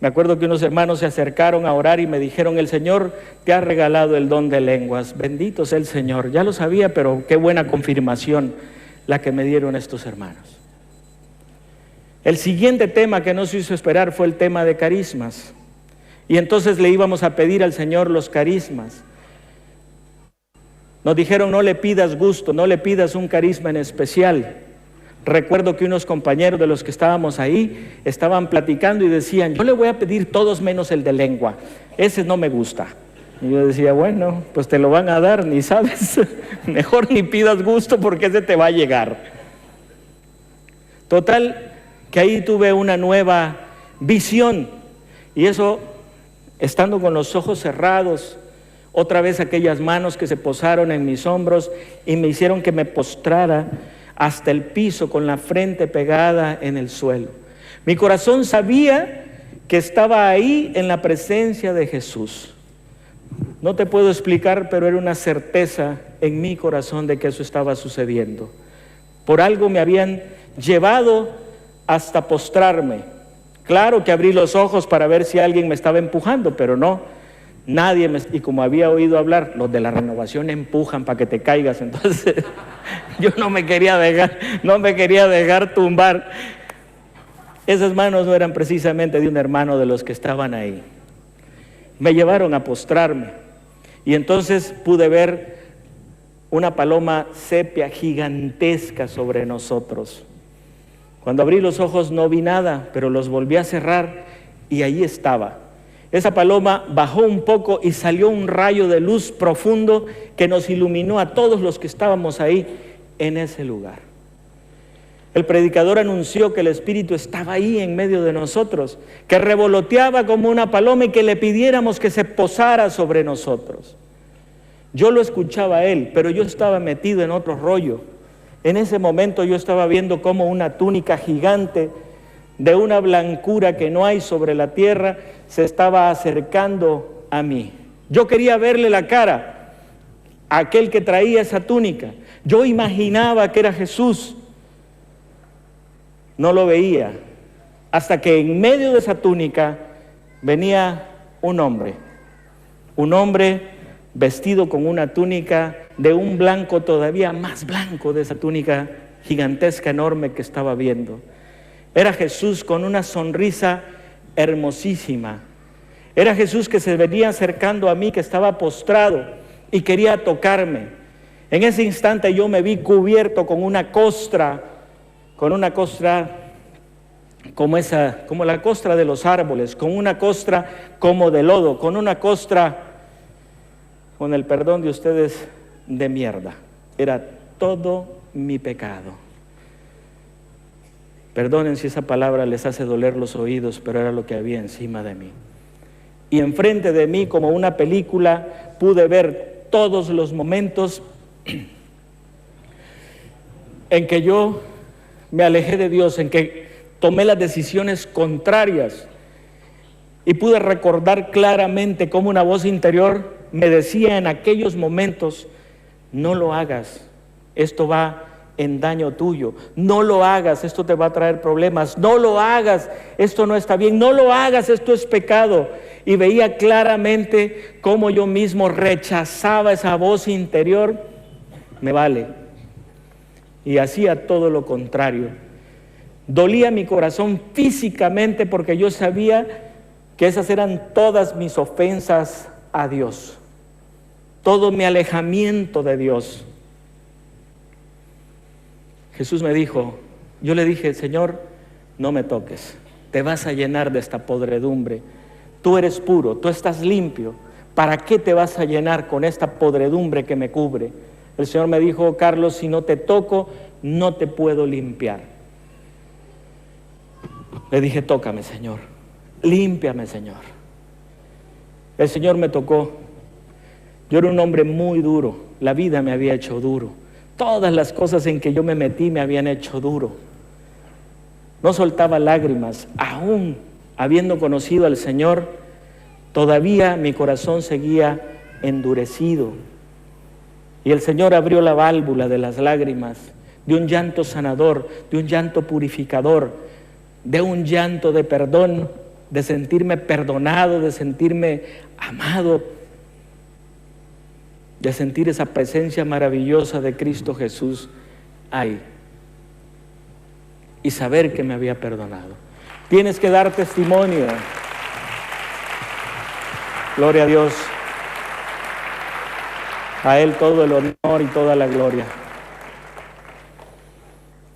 Me acuerdo que unos hermanos se acercaron a orar y me dijeron: el Señor te ha regalado el don de lenguas. Bendito sea el Señor. Ya lo sabía, pero qué buena confirmación la que me dieron estos hermanos. El siguiente tema que nos hizo esperar fue el tema de carismas. Y entonces le íbamos a pedir al Señor los carismas. Nos dijeron: no le pidas gusto, no le pidas un carisma en especial. Recuerdo que unos compañeros de los que estábamos ahí estaban platicando y decían: yo le voy a pedir todos menos el de lengua, ese no me gusta. Y yo decía: bueno, pues te lo van a dar, ni sabes, mejor ni pidas gusto porque ese te va a llegar. Total, que ahí tuve una nueva visión, y eso, estando con los ojos cerrados, otra vez aquellas manos que se posaron en mis hombros y me hicieron que me postrara hasta el piso con la frente pegada en el suelo. Mi corazón sabía que estaba ahí en la presencia de Jesús. No te puedo explicar, pero era una certeza en mi corazón de que eso estaba sucediendo. Por algo me habían llevado hasta postrarme. Claro que abrí los ojos para ver si alguien me estaba empujando, pero no, nadie y como había oído hablar, los de la renovación empujan para que te caigas, entonces yo no me quería dejar tumbar. Esas manos no eran precisamente de un hermano de los que estaban ahí. Me llevaron a postrarme y entonces pude ver una paloma sepia gigantesca sobre nosotros. Cuando abrí los ojos no vi nada, pero los volví a cerrar y ahí estaba. Esa paloma bajó un poco y salió un rayo de luz profundo que nos iluminó a todos los que estábamos ahí en ese lugar. El predicador anunció que el Espíritu estaba ahí en medio de nosotros, que revoloteaba como una paloma y que le pidiéramos que se posara sobre nosotros. Yo lo escuchaba a él, pero yo estaba metido en otro rollo. En ese momento yo estaba viendo cómo una túnica gigante de una blancura que no hay sobre la tierra se estaba acercando a mí. Yo quería verle la cara a aquel que traía esa túnica. Yo imaginaba que era Jesús. No lo veía, hasta que en medio de esa túnica venía un hombre vestido con una túnica de un blanco todavía más blanco de esa túnica gigantesca, enorme que estaba viendo. Era Jesús con una sonrisa hermosísima. Era Jesús que se venía acercando a mí, que estaba postrado y quería tocarme. En ese instante yo me vi cubierto con una costra como la costra de los árboles, con una costra como de lodo, con una costra, con el perdón de ustedes, de mierda. Era todo mi pecado. Perdonen si esa palabra les hace doler los oídos, pero era lo que había encima de mí. Y enfrente de mí, como una película, pude ver todos los momentos en que yo me alejé de Dios, en que tomé las decisiones contrarias y pude recordar claramente cómo una voz interior me decía en aquellos momentos: no lo hagas, esto va en daño tuyo, no lo hagas, esto te va a traer problemas, no lo hagas, esto no está bien, no lo hagas, esto es pecado. Y veía claramente cómo yo mismo rechazaba esa voz interior. Me vale. Y hacía todo lo contrario. Dolía mi corazón físicamente porque yo sabía que esas eran todas mis ofensas a Dios, todo mi alejamiento de Dios. Jesús me dijo, yo le dije: Señor, no me toques, te vas a llenar de esta podredumbre. Tú eres puro, tú estás limpio, ¿para qué te vas a llenar con esta podredumbre que me cubre? El Señor me dijo: Carlos, si no te toco, no te puedo limpiar. Le dije: tócame, Señor, límpiame, Señor. El Señor me tocó. Yo era un hombre muy duro, la vida me había hecho duro, todas las cosas en que yo me metí me habían hecho duro. No soltaba lágrimas, aún habiendo conocido al Señor, todavía mi corazón seguía endurecido. Y el Señor abrió la válvula de las lágrimas, de un llanto sanador, de un llanto purificador, de un llanto de perdón, de sentirme perdonado, de sentirme amado, de sentir esa presencia maravillosa de Cristo Jesús ahí y saber que me había perdonado. Tienes que dar testimonio. Gloria a Dios. A Él todo el honor y toda la gloria.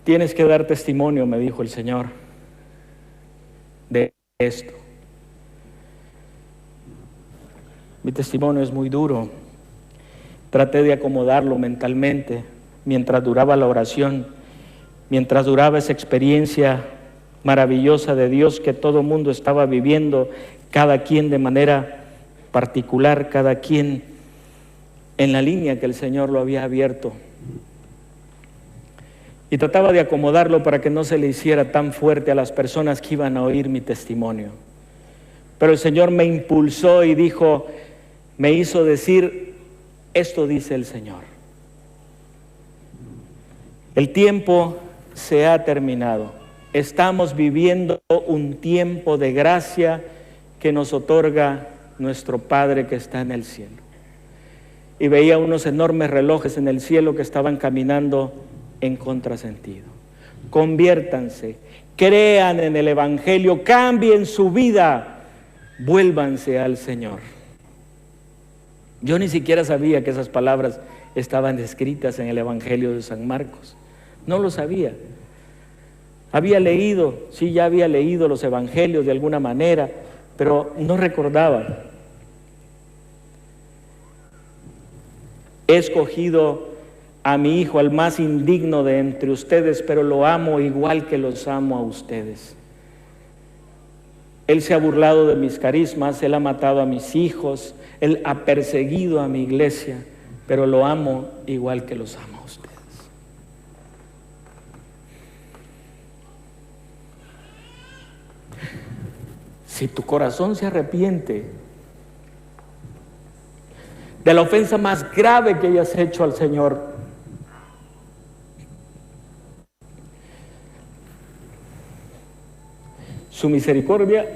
Tienes que dar testimonio, me dijo el Señor, de esto. Mi testimonio es muy duro. Traté de acomodarlo mentalmente mientras duraba la oración, mientras duraba esa experiencia maravillosa de Dios que todo mundo estaba viviendo, cada quien de manera particular, cada quien en la línea que el Señor lo había abierto. y trataba de acomodarlo para que no se le hiciera tan fuerte a las personas que iban a oír mi testimonio. Pero el Señor me impulsó y dijo, me hizo decir, esto dice el Señor. El tiempo se ha terminado. Estamos viviendo un tiempo de gracia que nos otorga nuestro Padre que está en el cielo. Y veía unos enormes relojes en el cielo que estaban caminando en contrasentido. Conviértanse, crean en el Evangelio, cambien su vida, vuélvanse al Señor. Yo ni siquiera sabía que esas palabras estaban escritas en el Evangelio de San Marcos. No lo sabía. Había leído, sí, ya había leído los evangelios de alguna manera, pero no recordaba. He escogido a mi hijo, al más indigno de entre ustedes, pero lo amo igual que los amo a ustedes. Él se ha burlado de mis carismas, él ha matado a mis hijos, él ha perseguido a mi iglesia, pero lo amo igual que los amo a ustedes. Si tu corazón se arrepiente de la ofensa más grave que hayas hecho al Señor, su misericordia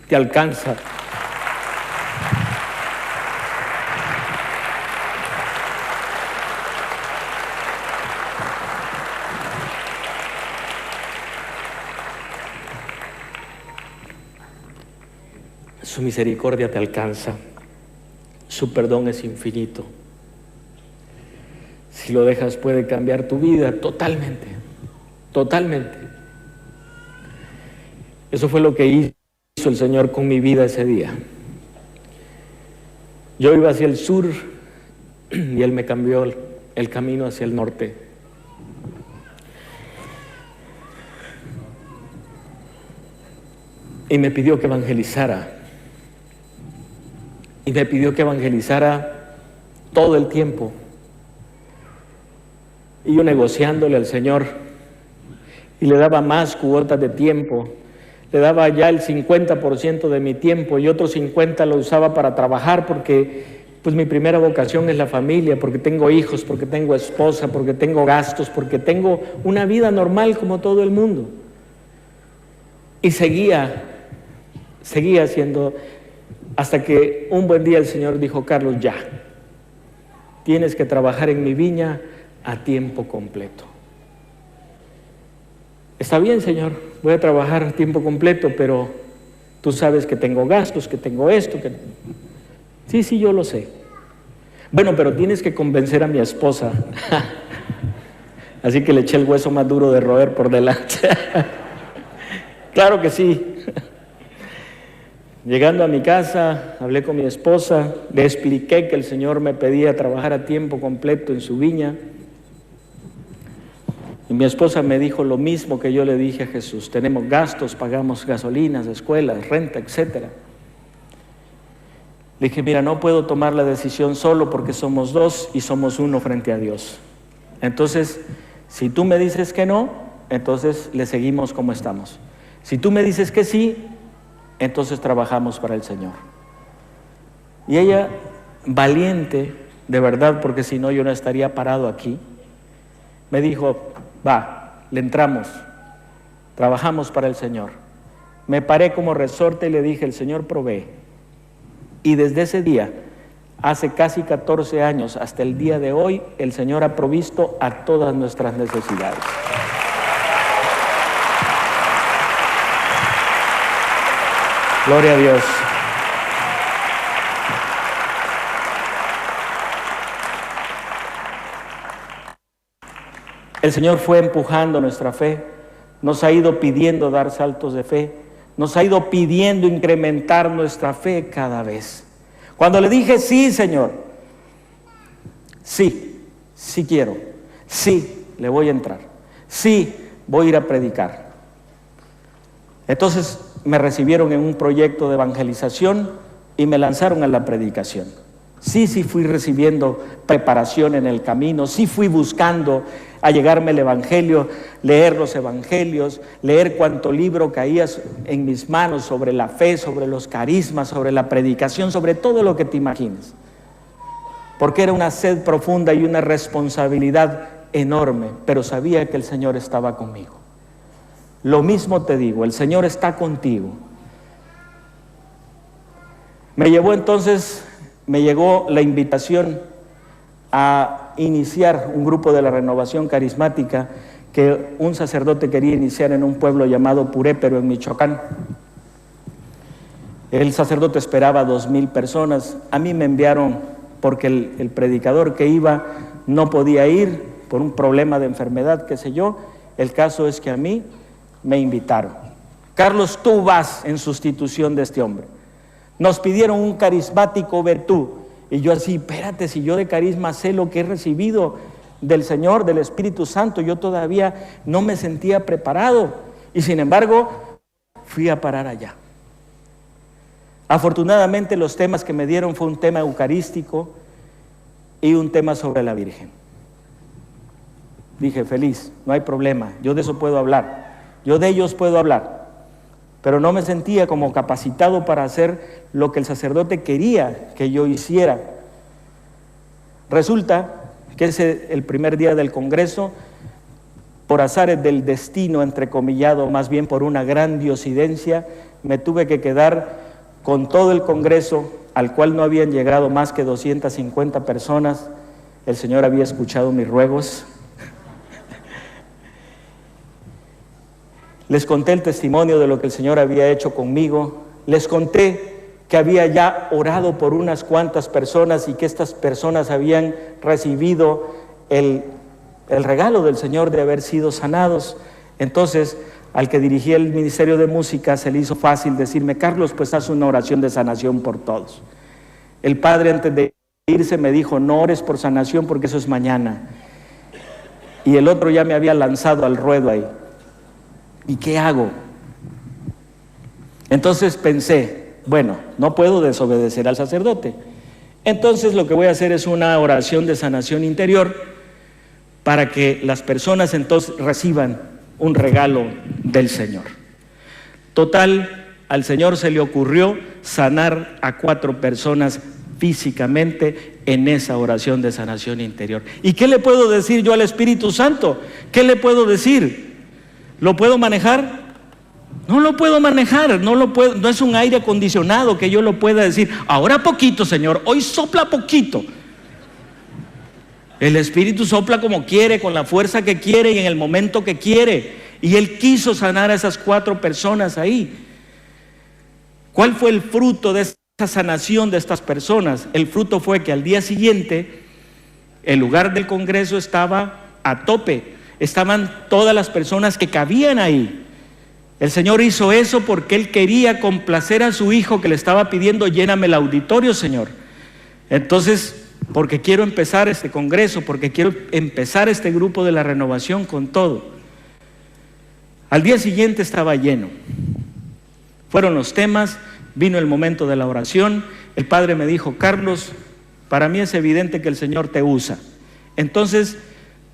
te alcanza. Su misericordia te alcanza, su perdón es infinito. Si lo dejas puede cambiar tu vida totalmente, totalmente. Eso fue lo que hizo el Señor con mi vida ese día. Yo iba hacia el sur y Él me cambió el camino hacia el norte. Y me pidió que evangelizara. Y me pidió que evangelizara todo el tiempo. Y yo negociándole al Señor, y le daba más cuotas de tiempo, le daba ya el 50% de mi tiempo y otro 50% lo usaba para trabajar porque pues mi primera vocación es la familia, porque tengo hijos, porque tengo esposa, porque tengo gastos, porque tengo una vida normal como todo el mundo. Y seguía haciendo, hasta que un buen día el Señor dijo, Carlos, ya, tienes que trabajar en mi viña a tiempo completo. Está bien, Señor, voy a trabajar a tiempo completo, pero tú sabes que tengo gastos, que tengo esto, que... Sí, yo lo sé. Bueno, pero tienes que convencer a mi esposa. Así que le eché el hueso más duro de roer por delante. Claro que sí. Llegando a mi casa, hablé con mi esposa, le expliqué que el Señor me pedía trabajar a tiempo completo en su viña. Y mi esposa me dijo lo mismo que yo le dije a Jesús. Tenemos gastos, pagamos gasolinas, escuelas, renta, etc. Le dije, mira, no puedo tomar la decisión solo porque somos dos y somos uno frente a Dios. Entonces, si tú me dices que no, entonces le seguimos como estamos. Si tú me dices que sí, entonces trabajamos para el Señor. Y ella, valiente, de verdad, porque si no yo no estaría parado aquí, me dijo, va, le entramos, trabajamos para el Señor. Me paré como resorte y le dije, el Señor provee. Y desde ese día, hace casi 14 años, hasta el día de hoy, el Señor ha provisto a todas nuestras necesidades. Gloria a Dios. El Señor fue empujando nuestra fe, nos ha ido pidiendo dar saltos de fe, nos ha ido pidiendo incrementar nuestra fe cada vez. Cuando le dije, sí, Señor, sí quiero, sí, le voy a entrar, sí, voy a ir a predicar. Entonces me recibieron en un proyecto de evangelización y me lanzaron a la predicación. Sí fui recibiendo preparación en el camino, sí fui buscando allegarme al Evangelio, leer los Evangelios, leer cuanto libro caía en mis manos sobre la fe, sobre los carismas, sobre la predicación, sobre todo lo que te imagines. Porque era una sed profunda y una responsabilidad enorme, pero sabía que el Señor estaba conmigo. Lo mismo te digo, el Señor está contigo. Me llegó la invitación a iniciar un grupo de la renovación carismática que un sacerdote quería iniciar en un pueblo llamado Purépero, en Michoacán. El sacerdote esperaba 2,000 personas. A mí me enviaron porque el predicador que iba no podía ir por un problema de enfermedad, qué sé yo. El caso es que a mí me invitaron. Carlos, tú vas en sustitución de este hombre. Nos pidieron un carismático, ve tú. Y yo así, espérate, si yo de carisma sé lo que he recibido del Señor, del Espíritu Santo, yo todavía no me sentía preparado. Y sin embargo, fui a parar allá. Afortunadamente los temas que me dieron fue un tema eucarístico y un tema sobre la Virgen. Dije, feliz, no hay problema, yo de eso puedo hablar, yo de ellos puedo hablar. Pero no me sentía como capacitado para hacer lo que el sacerdote quería que yo hiciera. Resulta que el primer día del congreso, por azares del destino, entrecomillado, más bien por una gran diosidencia, me tuve que quedar con todo el congreso, al cual no habían llegado más que 250 personas. El Señor había escuchado mis ruegos. Les conté el testimonio de lo que el Señor había hecho conmigo. Les conté que había ya orado por unas cuantas personas y que estas personas habían recibido el regalo del Señor de haber sido sanados. Entonces, al que dirigía el Ministerio de Música, se le hizo fácil decirme, Carlos, pues haz una oración de sanación por todos. El padre, antes de irse, me dijo, no ores por sanación porque eso es mañana. Y el otro ya me había lanzado al ruedo ahí. ¿Y qué hago? Entonces pensé, bueno, no puedo desobedecer al sacerdote. Entonces lo que voy a hacer es una oración de sanación interior para que las personas entonces reciban un regalo del Señor. Total, al Señor se le ocurrió sanar a 4 personas físicamente en esa oración de sanación interior. ¿Y qué le puedo decir yo al Espíritu Santo? ¿Qué le puedo decir? ¿Lo puedo manejar? No lo puedo manejar, no es un aire acondicionado que yo lo pueda decir, ahora poquito, Señor, hoy sopla poquito. El Espíritu sopla como quiere, con la fuerza que quiere y en el momento que quiere. Y Él quiso sanar a esas 4 personas ahí. ¿Cuál fue el fruto de esa sanación de estas personas? El fruto fue que al día siguiente el lugar del congreso estaba a tope. Estaban todas las personas que cabían ahí. El Señor hizo eso porque Él quería complacer a su Hijo que le estaba pidiendo, lléname el auditorio, Señor. Entonces, porque quiero empezar este congreso, porque quiero empezar este grupo de la renovación con todo. Al día siguiente estaba lleno. Fueron los temas, vino el momento de la oración. El Padre me dijo, Carlos, para mí es evidente que el Señor te usa. Entonces,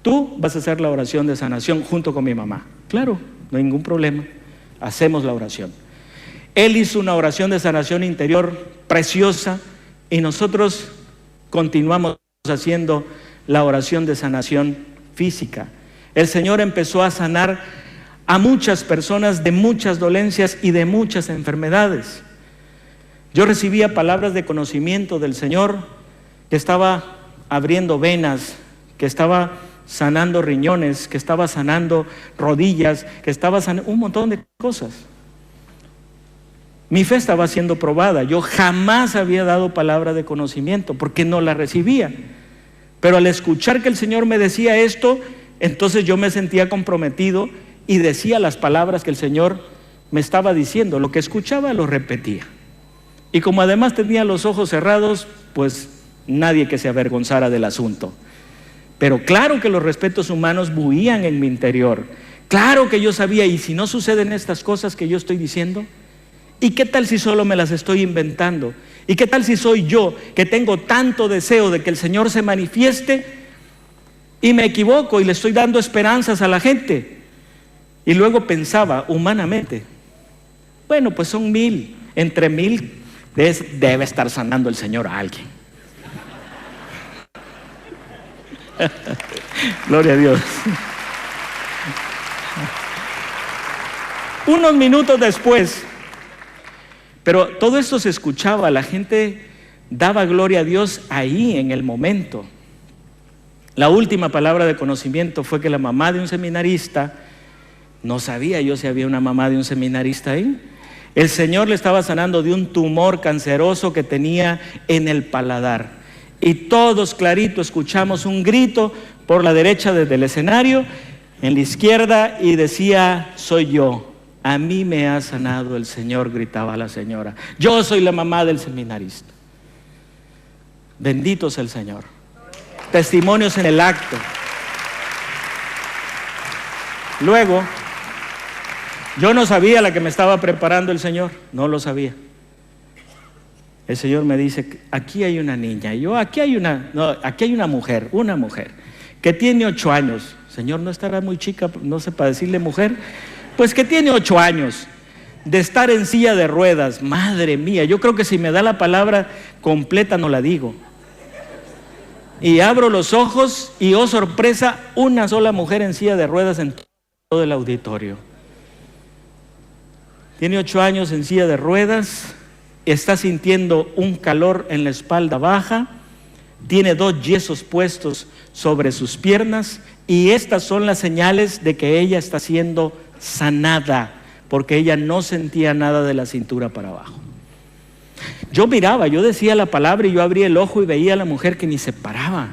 tú vas a hacer la oración de sanación junto con mi mamá. Claro, no hay ningún problema. Hacemos la oración. Él hizo una oración de sanación interior preciosa y nosotros continuamos haciendo la oración de sanación física. El Señor empezó a sanar a muchas personas de muchas dolencias y de muchas enfermedades. Yo recibía palabras de conocimiento del Señor, que estaba abriendo venas, que estaba sanando riñones, que estaba sanando rodillas, que estaba sanando un montón de cosas. Mi fe estaba siendo probada. Yo jamás había dado palabra de conocimiento porque no la recibía. Pero al escuchar que el Señor me decía esto, entonces yo me sentía comprometido y decía las palabras que el Señor me estaba diciendo. Lo que escuchaba lo repetía. Y como además tenía los ojos cerrados, pues nadie que se avergonzara del asunto. Pero claro que los respetos humanos bullían en mi interior. Claro que yo sabía, y si no suceden estas cosas que yo estoy diciendo, ¿Y qué tal si solo me las estoy inventando? ¿Y qué tal si soy yo que tengo tanto deseo de que el Señor se manifieste y me equivoco y le estoy dando esperanzas a la gente? Y luego pensaba humanamente, bueno, pues son 1000, entre 1000 debe estar sanando el Señor a alguien. Gloria a Dios. Unos minutos después, pero todo esto se escuchaba, la gente daba gloria a Dios ahí en el momento. La última palabra de conocimiento fue que la mamá de un seminarista, no sabía yo si había una mamá de un seminarista ahí, el Señor le estaba sanando de un tumor canceroso que tenía en el paladar. Y todos clarito escuchamos un grito por la derecha desde el escenario, en la izquierda, y decía, soy yo, a mí me ha sanado el Señor, gritaba la señora. Yo soy la mamá del seminarista. Bendito sea el Señor. Testimonios en el acto. Luego, yo no sabía la que me estaba preparando el Señor, no lo sabía. El Señor me dice, aquí hay una niña, y yo, aquí hay una mujer, que tiene 8 años. Señor, ¿no estará muy chica, no sé, para decirle mujer? Pues que tiene 8 años, de estar en silla de ruedas. Madre mía, yo creo que si me da la palabra completa no la digo. Y abro los ojos y, oh sorpresa, una sola mujer en silla de ruedas en todo el auditorio. Tiene 8 años en silla de ruedas, está sintiendo un calor en la espalda baja, tiene 2 yesos puestos sobre sus piernas, y estas son las señales de que ella está siendo sanada, porque ella no sentía nada de la cintura para abajo. Yo miraba, yo decía la palabra y yo abría el ojo y veía a la mujer que ni se paraba.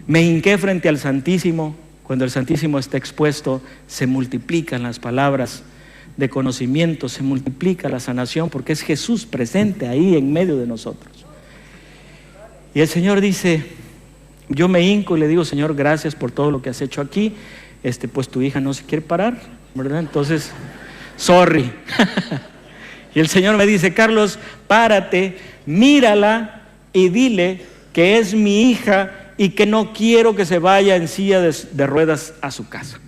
Me hinqué frente al Santísimo. Cuando el Santísimo está expuesto, se multiplican las palabras de conocimiento, se multiplica la sanación, porque es Jesús presente ahí en medio de nosotros. Y el Señor dice, yo me hinco y le digo, Señor, gracias por todo lo que has hecho aquí. Pues tu hija no se quiere parar, ¿verdad? Entonces, sorry. Y el Señor me dice, Carlos, párate, mírala y dile que es mi hija y que no quiero que se vaya en silla de ruedas a su casa.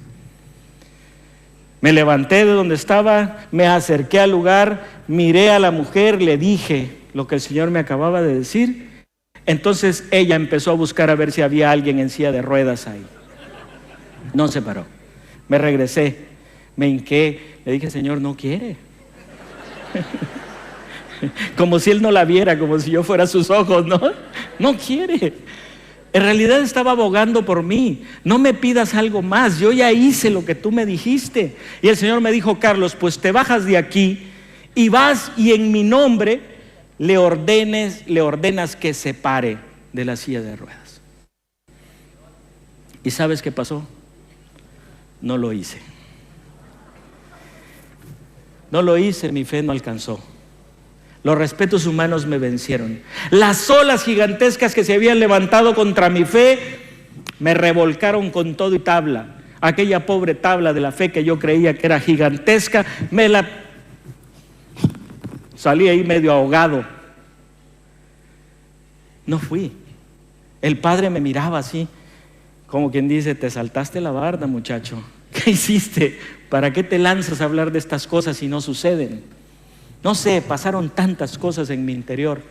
Me levanté de donde estaba, me acerqué al lugar, miré a la mujer, le dije lo que el Señor me acababa de decir. Entonces ella empezó a buscar a ver si había alguien en silla de ruedas ahí. No se paró. Me regresé, me hinqué, le dije, Señor, no quiere. Como si Él no la viera, como si yo fuera sus ojos, ¿no? No quiere. En realidad estaba abogando por mí. No me pidas algo más, yo ya hice lo que tú me dijiste. Y el Señor me dijo, Carlos, pues te bajas de aquí y vas y en mi nombre le ordenas que se pare de la silla de ruedas. ¿Y sabes qué pasó? No lo hice. No lo hice, mi fe no alcanzó. Los respetos humanos me vencieron. Las olas gigantescas que se habían levantado contra mi fe me revolcaron con todo y tabla. Aquella pobre tabla de la fe que yo creía que era gigantesca, salí ahí medio ahogado. No fui. El Padre me miraba así, como quien dice, te saltaste la barda, muchacho. ¿Qué hiciste? ¿Para qué te lanzas a hablar de estas cosas si no suceden? No sé, pasaron tantas cosas en mi interior.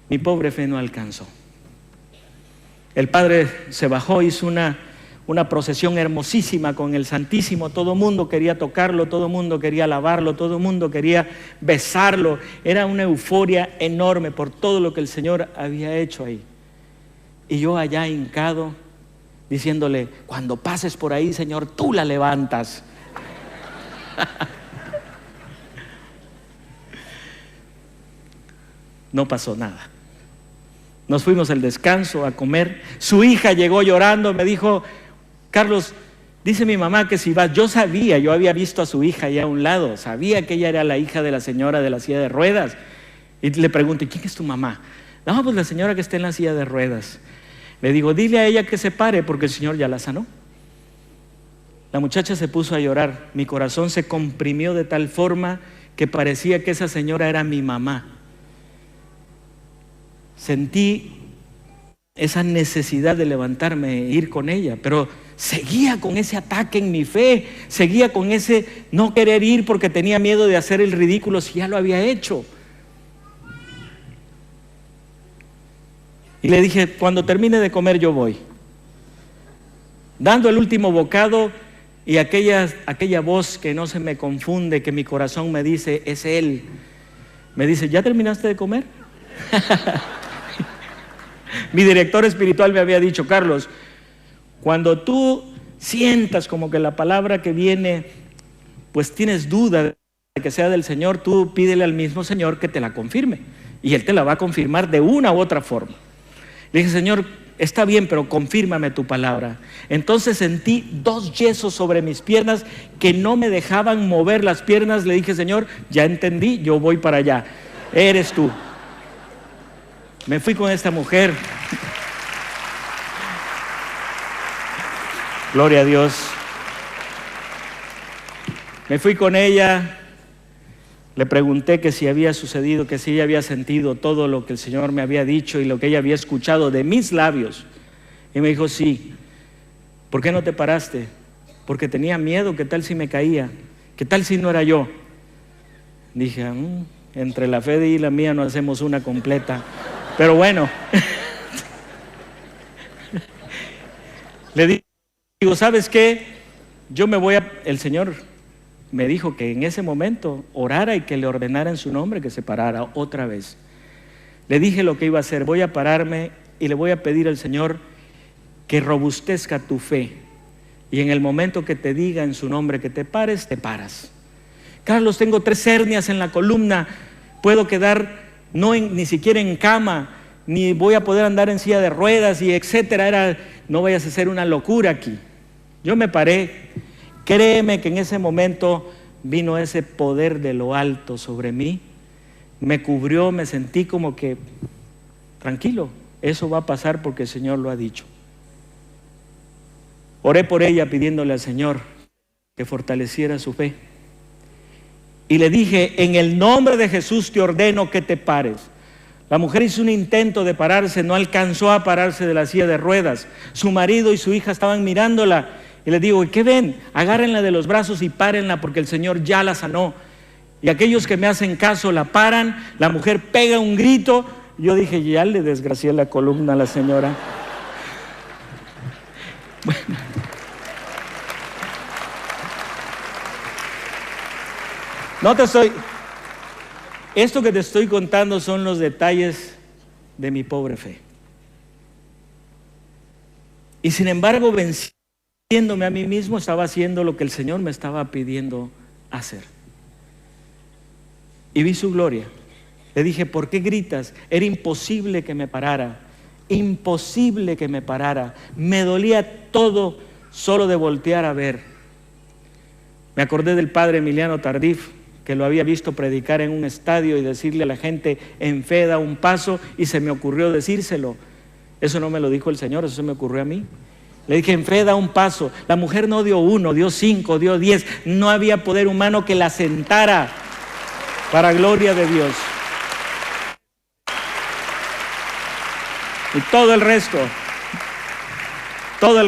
Mi pobre fe no alcanzó. El Padre se bajó, hizo una procesión hermosísima con el Santísimo. Todo el mundo quería tocarlo, todo el mundo quería alabarlo, todo el mundo quería besarlo. Era una euforia enorme por todo lo que el Señor había hecho ahí. Y yo allá hincado, diciéndole, cuando pases por ahí, Señor, tú la levantas. No pasó nada. Nos fuimos al descanso a comer. Su hija llegó llorando, me dijo, Carlos, dice mi mamá que si vas. Yo sabía, yo había visto a su hija allá a un lado, sabía que ella era la hija de la señora de la silla de ruedas. Y le pregunto, ¿quién es tu mamá? No, pues la señora que está en la silla de ruedas. Le digo, dile a ella que se pare porque el Señor ya la sanó. La muchacha se puso a llorar, mi corazón se comprimió de tal forma que parecía que esa señora era mi mamá. Sentí esa necesidad de levantarme e ir con ella, pero seguía con ese ataque en mi fe, seguía con ese no querer ir porque tenía miedo de hacer el ridículo si ya lo había hecho. Y le dije, cuando termine de comer yo voy. Dando el último bocado, y aquella voz que no se me confunde, que mi corazón me dice, es Él. Me dice, ¿ya terminaste de comer? Mi director espiritual me había dicho, Carlos, cuando tú sientas como que la palabra que viene, pues tienes duda de que sea del Señor, tú pídele al mismo Señor que te la confirme. Y Él te la va a confirmar de una u otra forma. Le dije, Señor, está bien, pero confírmame tu palabra. Entonces sentí 2 yesos sobre mis piernas que no me dejaban mover las piernas. Le dije, Señor, ya entendí, yo voy para allá. Eres tú. Me fui con esta mujer. Gloria a Dios. Me fui con ella. Le pregunté que si había sucedido, que si ella había sentido todo lo que el Señor me había dicho y lo que ella había escuchado de mis labios. Y me dijo, sí. ¿Por qué no te paraste? Porque tenía miedo, ¿qué tal si me caía? ¿Qué tal si no era yo? Dije, entre la fe y la mía no hacemos una completa. Pero bueno. Le digo, ¿sabes qué? Yo me voy a... El Señor me dijo que en ese momento orara y que le ordenara en su nombre que se parara otra vez. Le dije lo que iba a hacer, voy a pararme y le voy a pedir al Señor que robustezca tu fe. Y en el momento que te diga en su nombre que te pares, te paras. Carlos, tengo 3 hernias en la columna, puedo quedar ni siquiera en cama, ni voy a poder andar en silla de ruedas y etcétera. No vayas a hacer una locura aquí. Yo me paré. Créeme que en ese momento vino ese poder de lo alto sobre mí, me cubrió, me sentí como que tranquilo, eso va a pasar porque el Señor lo ha dicho. Oré por ella pidiéndole al Señor que fortaleciera su fe y le dije, en el nombre de Jesús te ordeno que te pares. La mujer hizo un intento de pararse, no alcanzó a pararse de la silla de ruedas. Su marido y su hija estaban mirándola. Y les digo, ¿qué ven? Agárrenla de los brazos y párenla porque el Señor ya la sanó. Y aquellos que me hacen caso la paran, la mujer pega un grito. Yo dije, ya le desgracié la columna a la señora. Bueno. Esto que te estoy contando son los detalles de mi pobre fe. Y sin embargo, venciéndome a mí mismo, estaba haciendo lo que el Señor me estaba pidiendo hacer. Y vi su gloria. Le dije, ¿por qué gritas? Era imposible que me parara. Imposible que me parara. Me dolía todo solo de voltear a ver. Me acordé del padre Emiliano Tardif, que lo había visto predicar en un estadio y decirle a la gente, en fe da un paso, y se me ocurrió decírselo. Eso no me lo dijo el Señor, eso se me ocurrió a mí. Le dije, en fe da un paso. La mujer no dio 1, dio 5, dio 10. No había poder humano que la sentara, para gloria de Dios. Y todo el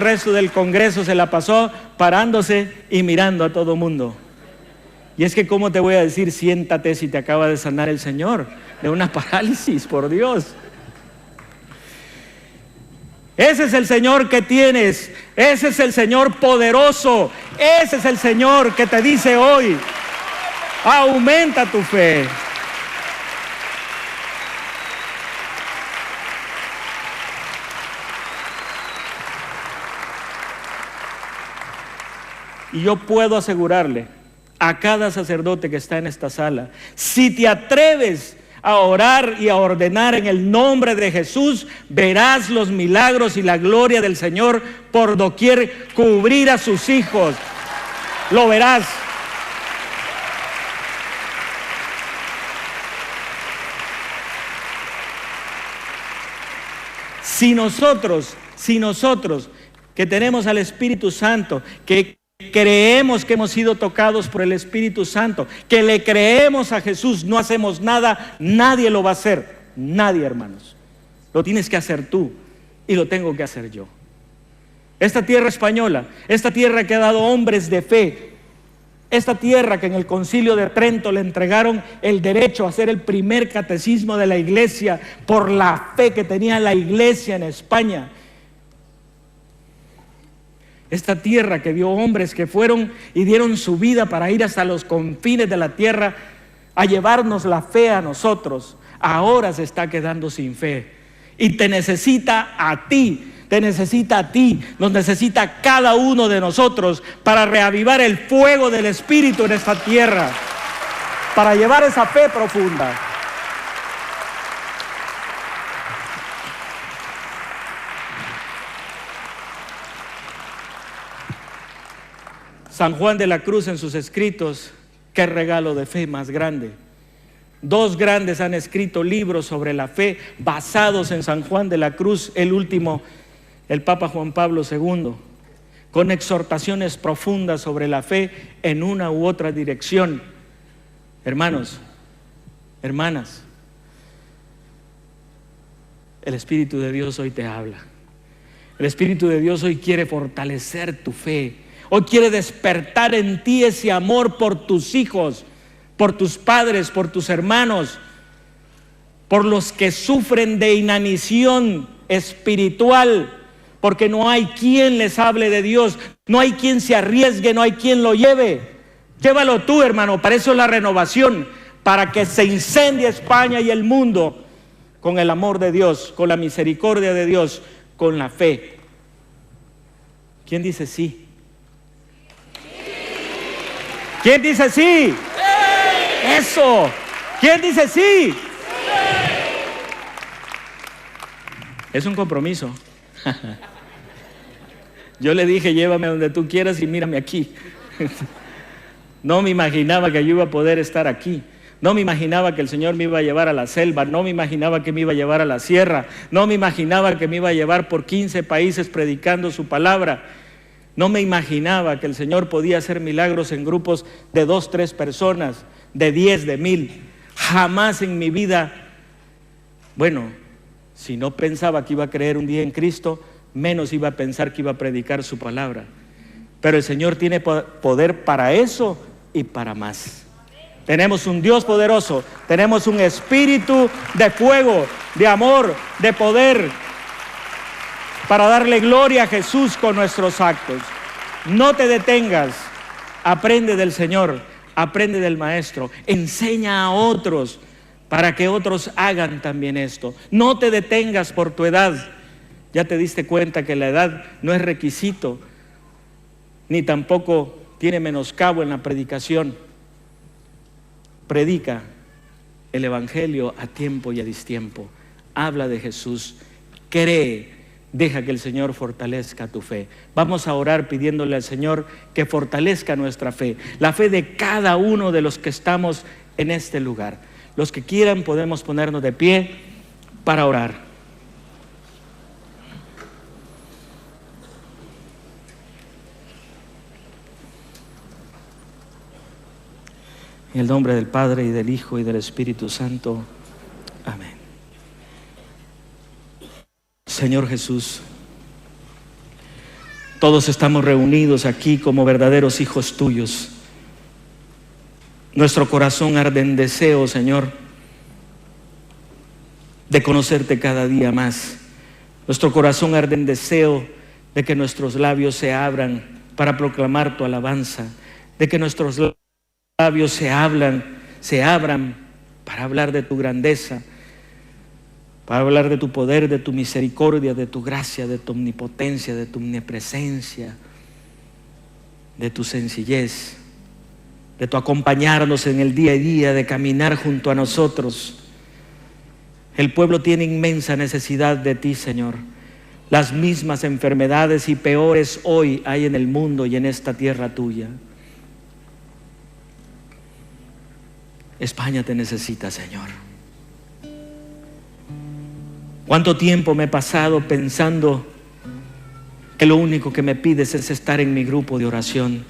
resto del congreso se la pasó parándose y mirando a todo mundo. Y es que, ¿cómo te voy a decir, siéntate si te acaba de sanar el Señor de una parálisis, por Dios? Ese es el Señor que tienes, ese es el Señor poderoso, ese es el Señor que te dice hoy, aumenta tu fe. Y yo puedo asegurarle a cada sacerdote que está en esta sala, si te atreves a orar y a ordenar en el nombre de Jesús, verás los milagros y la gloria del Señor por doquier cubrir a sus hijos. Lo verás. Si nosotros que tenemos al Espíritu Santo, que creemos que hemos sido tocados por el Espíritu Santo, que le creemos a Jesús, no hacemos nada, nadie lo va a hacer. Nadie, hermanos. Lo tienes que hacer tú y lo tengo que hacer yo. Esta tierra española, esta tierra que ha dado hombres de fe, esta tierra que en el Concilio de Trento le entregaron el derecho a hacer el primer catecismo de la iglesia por la fe que tenía la iglesia en España. Esta tierra que vio hombres que fueron y dieron su vida para ir hasta los confines de la tierra a llevarnos la fe a nosotros, ahora se está quedando sin fe. Y te necesita a ti, te necesita a ti, nos necesita a cada uno de nosotros para reavivar el fuego del Espíritu en esta tierra, para llevar esa fe profunda. San Juan de la Cruz en sus escritos, qué regalo de fe más grande. Dos grandes han escrito libros sobre la fe basados en San Juan de la Cruz, el último, el Papa Juan Pablo II, con exhortaciones profundas sobre la fe en una u otra dirección. Hermanos, hermanas, el Espíritu de Dios hoy te habla. El Espíritu de Dios hoy quiere fortalecer tu fe. Hoy quiere despertar en ti ese amor por tus hijos, por tus padres, por tus hermanos, por los que sufren de inanición espiritual, porque no hay quien les hable de Dios, no hay quien se arriesgue, no hay quien lo lleve. Llévalo tú, hermano, para eso es la renovación, para que se incendie España y el mundo con el amor de Dios, con la misericordia de Dios, con la fe. ¿Quién dice sí? ¿Quién dice sí? ¡Sí! Eso. ¿Quién dice sí? ¡Sí! Es un compromiso. Yo le dije, llévame donde tú quieras y mírame aquí. No me imaginaba que yo iba a poder estar aquí. No me imaginaba que el Señor me iba a llevar a la selva. No me imaginaba que me iba a llevar a la sierra. No me imaginaba que me iba a llevar por 15 países predicando su palabra. No me imaginaba que el Señor podía hacer milagros en grupos de 2, 3 personas, de 10, de 1000. Jamás en mi vida, bueno, si no pensaba que iba a creer un día en Cristo, menos iba a pensar que iba a predicar su palabra. Pero el Señor tiene poder para eso y para más. Tenemos un Dios poderoso, tenemos un espíritu de fuego, de amor, de poder, para darle gloria a Jesús con nuestros actos. No te detengas, aprende del Señor, aprende del Maestro, enseña a otros para que otros hagan también esto. No te detengas por tu edad. Ya te diste cuenta que la edad no es requisito, ni tampoco tiene menoscabo en la predicación. Predica el Evangelio a tiempo y a distiempo. Habla de Jesús, cree. Deja que el Señor fortalezca tu fe. Vamos a orar pidiéndole al Señor que fortalezca nuestra fe, la fe de cada uno de los que estamos en este lugar. Los que quieran podemos ponernos de pie para orar. En el nombre del Padre y del Hijo y del Espíritu Santo. Amén. Señor Jesús, todos estamos reunidos aquí como verdaderos hijos tuyos. Nuestro corazón arde en deseo, Señor, de conocerte cada día más. Nuestro corazón arde en deseo de que nuestros labios se abran para proclamar tu alabanza, de que nuestros labios se abran para hablar de tu grandeza, para hablar de tu poder, de tu misericordia, de tu gracia, de tu omnipotencia, de tu omnipresencia, de tu sencillez, de tu acompañarnos en el día a día, de caminar junto a nosotros. El pueblo tiene inmensa necesidad de ti, Señor. Las mismas enfermedades y peores hoy hay en el mundo y en esta tierra tuya. España te necesita, Señor. ¿Cuánto tiempo me he pasado pensando que lo único que me pides es estar en mi grupo de oración,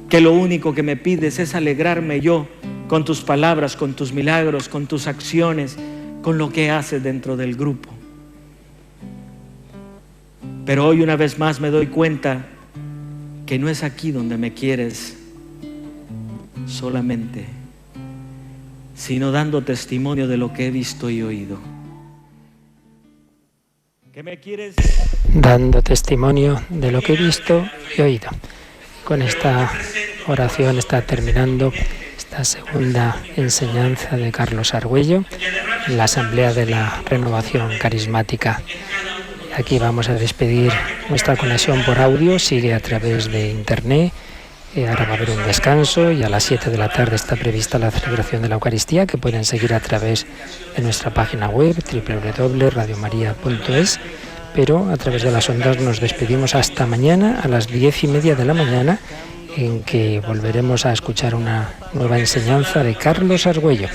que lo único que me pides es alegrarme yo con tus palabras, con tus milagros, con tus acciones, con lo que haces dentro del grupo. Pero hoy una vez más me doy cuenta que no es aquí donde me quieres solamente, sino dando testimonio de lo que he visto y oído. ¿Qué me quieres? Dando testimonio de lo que he visto y oído. Con esta oración está terminando esta segunda enseñanza de Carlos Argüello en la Asamblea de la Renovación Carismática. Aquí vamos a despedir nuestra conexión por audio, sigue a través de internet. Ahora va a haber un descanso y a las 7 de la tarde está prevista la celebración de la Eucaristía, que pueden seguir a través de nuestra página web www.radiomaria.es, pero a través de las ondas nos despedimos hasta mañana a las 10:30 de la mañana, en que volveremos a escuchar una nueva enseñanza de Carlos Argüello.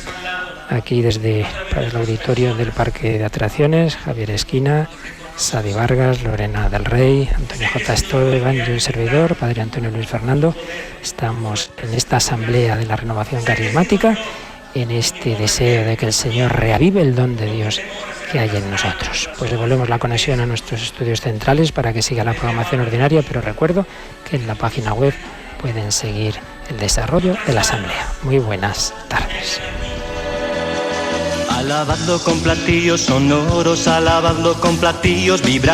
Aquí desde el auditorio del Parque de Atracciones, Javier Esquina, Sadi Vargas, Lorena del Rey, Antonio J. Esteban y un servidor, Padre Antonio Luis Fernando. Estamos en esta Asamblea de la Renovación Carismática, en este deseo de que el Señor reavive el don de Dios que hay en nosotros. Pues devolvemos la conexión a nuestros estudios centrales para que siga la programación ordinaria, pero recuerdo que en la página web pueden seguir el desarrollo de la Asamblea. Muy buenas tardes. Alabadlo con platillos sonoros, alabadlo con platillos vibrantes.